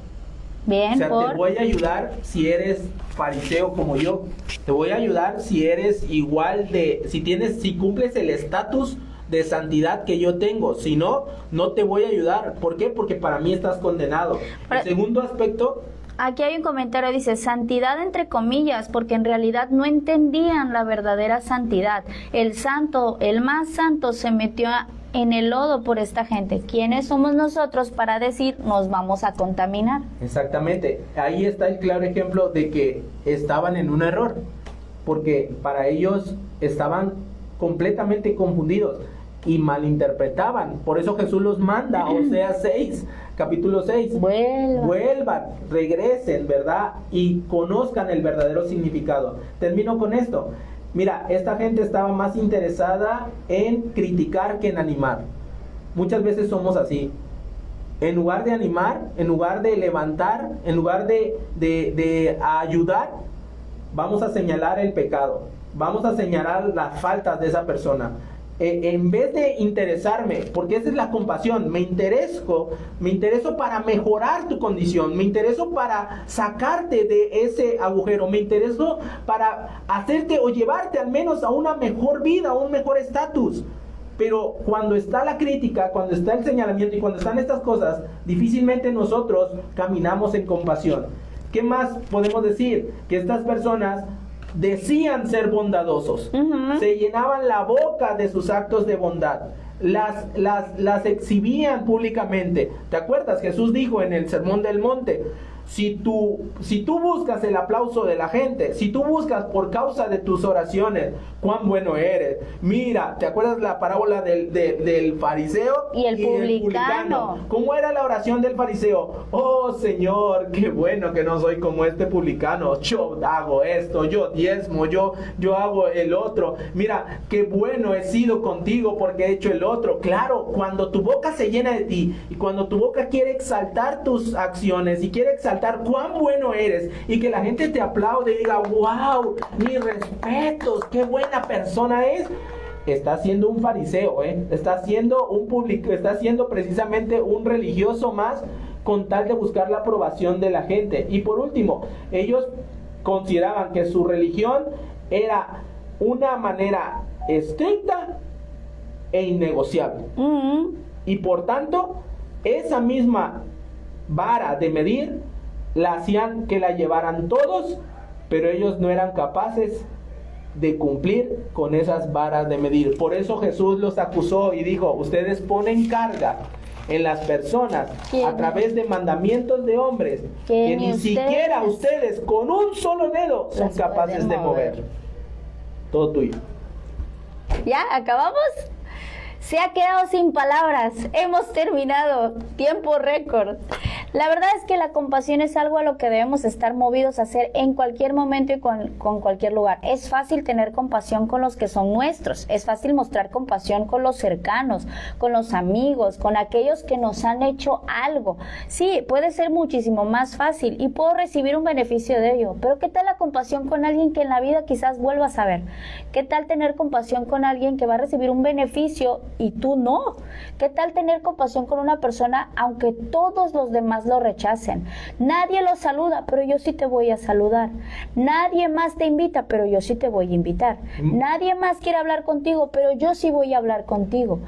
Bien, o sea, te voy a ayudar si eres fariseo como yo, te voy a ayudar si eres igual si cumples el estatus de santidad que yo tengo, si no, no te voy a ayudar. ¿Por qué? Porque para mí estás condenado. El segundo aspecto... Aquí hay un comentario, dice, santidad entre comillas, porque en realidad no entendían la verdadera santidad. El santo, el más santo, se metió en el lodo por esta gente. ¿Quiénes somos nosotros para decir nos vamos a contaminar? Exactamente. Ahí está el claro ejemplo de que estaban en un error, porque para ellos estaban completamente confundidos y malinterpretaban. Por eso Jesús los manda, Oseas 6, capítulo 6. Vuelvan, regresen, ¿verdad? Y conozcan el verdadero significado. Termino con esto. Mira, esta gente estaba más interesada en criticar que en animar. Muchas veces somos así. En lugar de animar, en lugar de levantar, en lugar de ayudar, vamos a señalar el pecado, vamos a señalar las faltas de esa persona. En vez de interesarme, porque esa es la compasión, me intereso para mejorar tu condición, me intereso para sacarte de ese agujero, me intereso para hacerte o llevarte al menos a una mejor vida, a un mejor estatus. Pero cuando está la crítica, cuando está el señalamiento y cuando están estas cosas, difícilmente nosotros caminamos en compasión. ¿Qué más podemos decir? Que estas personas decían ser bondadosos, se llenaban la boca de sus actos de bondad, las exhibían públicamente. ¿Te acuerdas? Jesús dijo en el Sermón del Monte, si tú buscas el aplauso de la gente, si tú buscas por causa de tus oraciones, cuán bueno eres. Mira, ¿te acuerdas la parábola del fariseo y el publicano? ¿Cómo era la oración del fariseo? Oh Señor, qué bueno que no soy como este publicano. Yo hago esto, yo diezmo, yo hago el otro. Mira, qué bueno he sido contigo porque he hecho el otro. Claro, cuando tu boca se llena de ti y cuando tu boca quiere exaltar tus acciones y quiere exaltar cuán bueno eres y que la gente te aplaude y diga, wow, mis respetos, qué buena persona es, está siendo un fariseo, está siendo un público, está siendo precisamente un religioso más con tal de buscar la aprobación de la gente. Y por último, ellos consideraban que su religión era una manera estricta e innegociable. Y por tanto, esa misma vara de medir la hacían que la llevaran todos, pero ellos no eran capaces de cumplir con esas varas de medir. Por eso Jesús los acusó y dijo, ustedes ponen carga en las personas a través de mandamientos de hombres que ni siquiera ustedes con un solo dedo son capaces de mover. Todo tuyo. ¿Ya? ¿Acabamos? Se ha quedado sin palabras. Hemos terminado. Tiempo récord. La verdad es que la compasión es algo a lo que debemos estar movidos a hacer en cualquier momento y con cualquier lugar. Es fácil tener compasión con los que son nuestros. Es fácil mostrar compasión con los cercanos, con los amigos, con aquellos que nos han hecho algo. Sí, puede ser muchísimo más fácil y puedo recibir un beneficio de ello. Pero ¿qué tal la compasión con alguien que en la vida quizás vuelvas a ver? ¿Qué tal tener compasión con alguien que va a recibir un beneficio y tú no? ¿Qué tal tener compasión con una persona aunque todos los demás lo rechacen? Nadie lo saluda, pero yo sí te voy a saludar. Nadie más te invita, pero yo sí te voy a invitar. Nadie más quiere hablar contigo, pero yo sí voy a hablar contigo.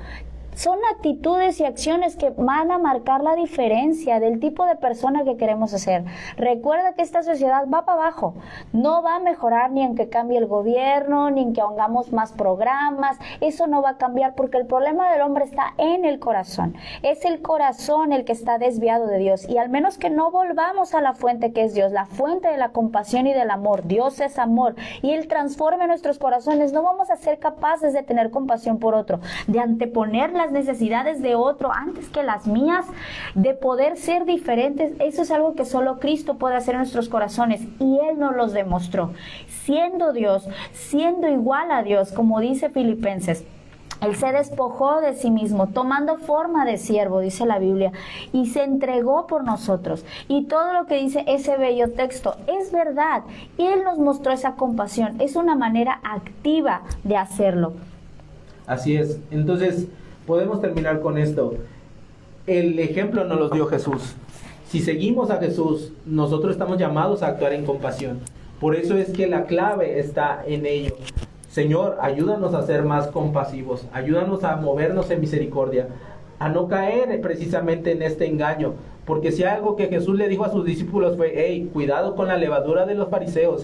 Son actitudes y acciones que van a marcar la diferencia del tipo de persona que queremos ser. Recuerda que esta sociedad va para abajo. No va a mejorar ni en que cambie el gobierno, ni en que hagamos más programas. Eso no va a cambiar porque el problema del hombre está en el corazón. Es el corazón el que está desviado de Dios. Y al menos que no volvamos a la fuente que es Dios, la fuente de la compasión y del amor. Dios es amor. Y Él transforma nuestros corazones. No vamos a ser capaces de tener compasión por otro, de anteponer las necesidades de otro antes que las mías, de poder ser diferentes. Eso es algo que solo Cristo puede hacer en nuestros corazones y Él nos los demostró. Siendo Dios, siendo igual a Dios, como dice Filipenses, Él se despojó de sí mismo, tomando forma de siervo, dice la Biblia, y se entregó por nosotros. Y todo lo que dice ese bello texto es verdad. Él nos mostró esa compasión. Es una manera activa de hacerlo. Así es. Entonces, podemos terminar con esto. El ejemplo nos lo dio Jesús. Si seguimos a Jesús, nosotros estamos llamados a actuar en compasión. Por eso es que la clave está en ello. Señor, ayúdanos a ser más compasivos, ayúdanos a movernos en misericordia, a no caer precisamente en este engaño. Porque si algo que Jesús le dijo a sus discípulos fue, hey, cuidado con la levadura de los fariseos,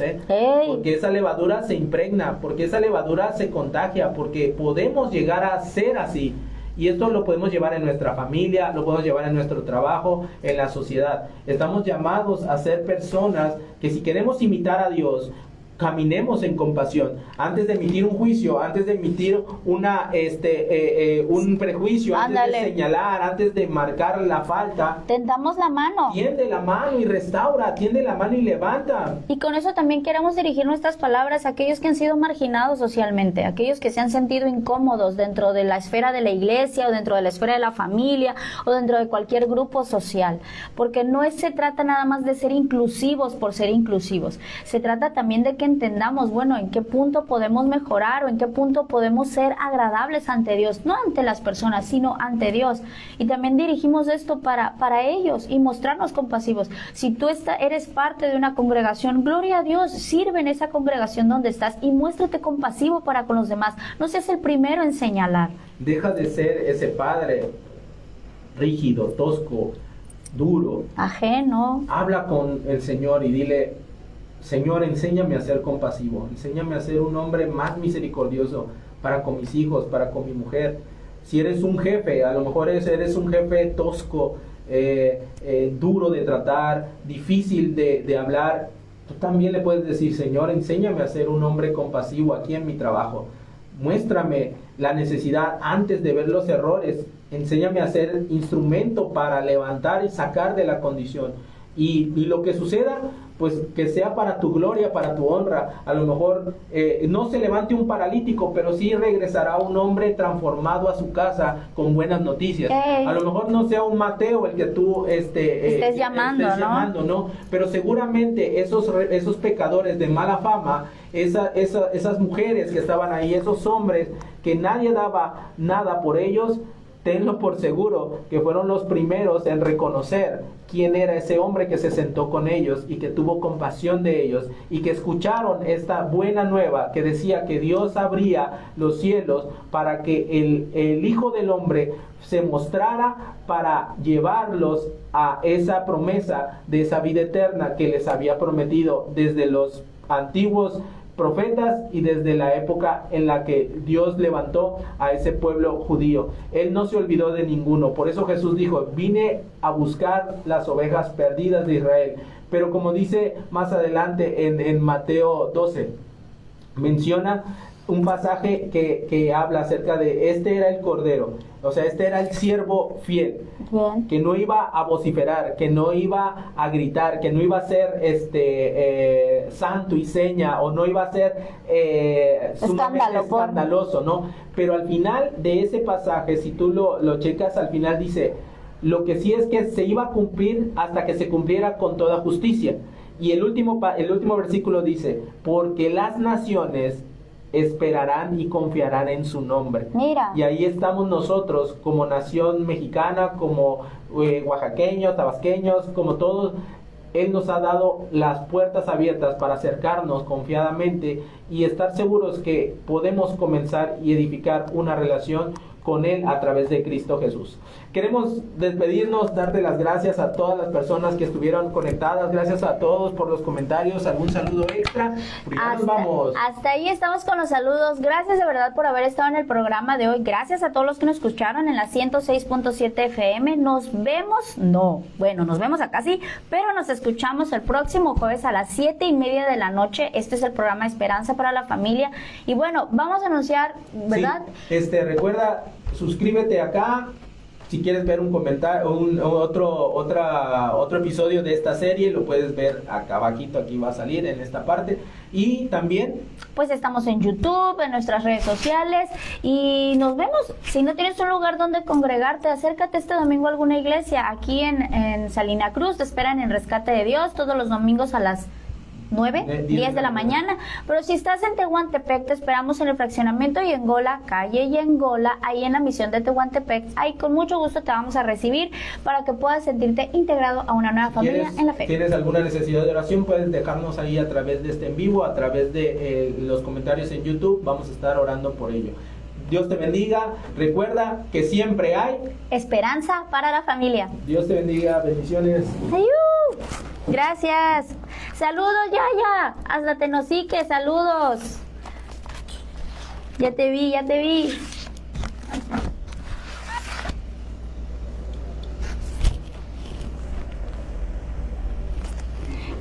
porque esa levadura se impregna, porque esa levadura se contagia, porque podemos llegar a ser así. Y esto lo podemos llevar en nuestra familia, lo podemos llevar en nuestro trabajo, en la sociedad. Estamos llamados a ser personas que si queremos imitar a Dios, caminemos en compasión. Antes de emitir un juicio, antes de emitir un prejuicio, Ándale. antes de señalar, antes de marcar la falta, Tendamos la mano. tiende la mano y restaura, tiende la mano y levanta. Y con eso también queremos dirigir nuestras palabras a aquellos que han sido marginados socialmente, aquellos que se han sentido incómodos dentro de la esfera de la iglesia o dentro de la esfera de la familia o dentro de cualquier grupo social. Porque no se trata nada más de ser inclusivos por ser inclusivos. Se trata también de que entendamos, bueno, en qué punto podemos mejorar o en qué punto podemos ser agradables ante Dios, no ante las personas, sino ante Dios. Y también dirigimos esto para ellos y mostrarnos compasivos. Si tú eres parte de una congregación, gloria a Dios, sirve en esa congregación donde estás y muéstrate compasivo para con los demás. No seas el primero en señalar. Deja de ser ese padre rígido, tosco, duro. Ajeno. Habla con el Señor y dile: Señor, enséñame a ser compasivo, enséñame a ser un hombre más misericordioso para con mis hijos, para con mi mujer. Si eres un jefe, a lo mejor eres un jefe tosco, duro de tratar, difícil de hablar, tú también le puedes decir: Señor, enséñame a ser un hombre compasivo aquí en mi trabajo. Muéstrame la necesidad antes de ver los errores. Enséñame a ser instrumento para levantar y sacar de la condición. Y lo que suceda, pues que sea para tu gloria, para tu honra. A lo mejor no se levante un paralítico, pero sí regresará un hombre transformado a su casa con buenas noticias. A lo mejor no sea un Mateo el que tú estés llamando, ¿no? Pero seguramente esos pecadores de mala fama, esas mujeres que estaban ahí, esos hombres que nadie daba nada por ellos, tenlo por seguro que fueron los primeros en reconocer quién era ese hombre que se sentó con ellos y que tuvo compasión de ellos y que escucharon esta buena nueva que decía que Dios abría los cielos para que el Hijo del Hombre se mostrara para llevarlos a esa promesa de esa vida eterna que les había prometido desde los antiguos profetas y desde la época en la que Dios levantó a ese pueblo judío. Él no se olvidó de ninguno. Por eso Jesús dijo: vine a buscar las ovejas perdidas de Israel. Pero como dice más adelante en Mateo 12, menciona un pasaje que habla acerca de este era el cordero, o sea, este era el siervo fiel, que no iba a vociferar, que no iba a gritar, que no iba a ser santo y seña, o no iba a ser sumamente escandaloso, ¿no? Pero al final de ese pasaje, si tú lo checas, al final dice: lo que sí es que se iba a cumplir hasta que se cumpliera con toda justicia. Y el último versículo dice: porque las naciones esperarán y confiarán en su nombre. Mira. Y ahí estamos nosotros como nación mexicana, como oaxaqueños, tabasqueños, como todos. Él nos ha dado las puertas abiertas para acercarnos confiadamente y estar seguros que podemos comenzar y edificar una relación con Él a través de Cristo Jesús. Queremos despedirnos, darte las gracias a todas las personas que estuvieron conectadas, gracias a todos por los comentarios, algún saludo extra. Nos vamos. Hasta ahí estamos con los saludos. Gracias de verdad por haber estado en el programa de hoy. Gracias a todos los que nos escucharon en la 106.7 FM. Nos vemos acá sí, pero nos escuchamos el próximo jueves a las 7:30 de la noche. Este es el programa Esperanza para la Familia. Y bueno, vamos a anunciar, ¿verdad? Sí, recuerda, suscríbete acá. Si quieres ver un comentario, otro episodio de esta serie, lo puedes ver acá abajito, aquí va a salir en esta parte. Y también, pues estamos en YouTube, en nuestras redes sociales, y nos vemos. Si no tienes un lugar donde congregarte, acércate este domingo a alguna iglesia. Aquí en Salina Cruz te esperan en Rescate de Dios todos los domingos a las 10 de la mañana. Pero si estás en Tehuantepec, te esperamos en el fraccionamiento Yengola, calle Yengola, ahí en la misión de Tehuantepec. Ahí con mucho gusto te vamos a recibir para que puedas sentirte integrado a una nueva familia en la fe. ¿Tienes alguna necesidad de oración? Puedes dejarnos ahí a través de este en vivo, a través de los comentarios en YouTube. Vamos a estar orando por ello. Dios te bendiga. Recuerda que siempre hay esperanza para la familia. Dios te bendiga. Bendiciones. ¡Ayú! Gracias. Saludos, Yaya. Hasta Tenosique, saludos. Ya te vi.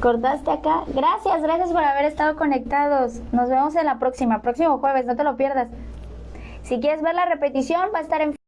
Cortaste acá. Gracias por haber estado conectados. Nos vemos en la próximo jueves, no te lo pierdas. Si quieres ver la repetición, va a estar en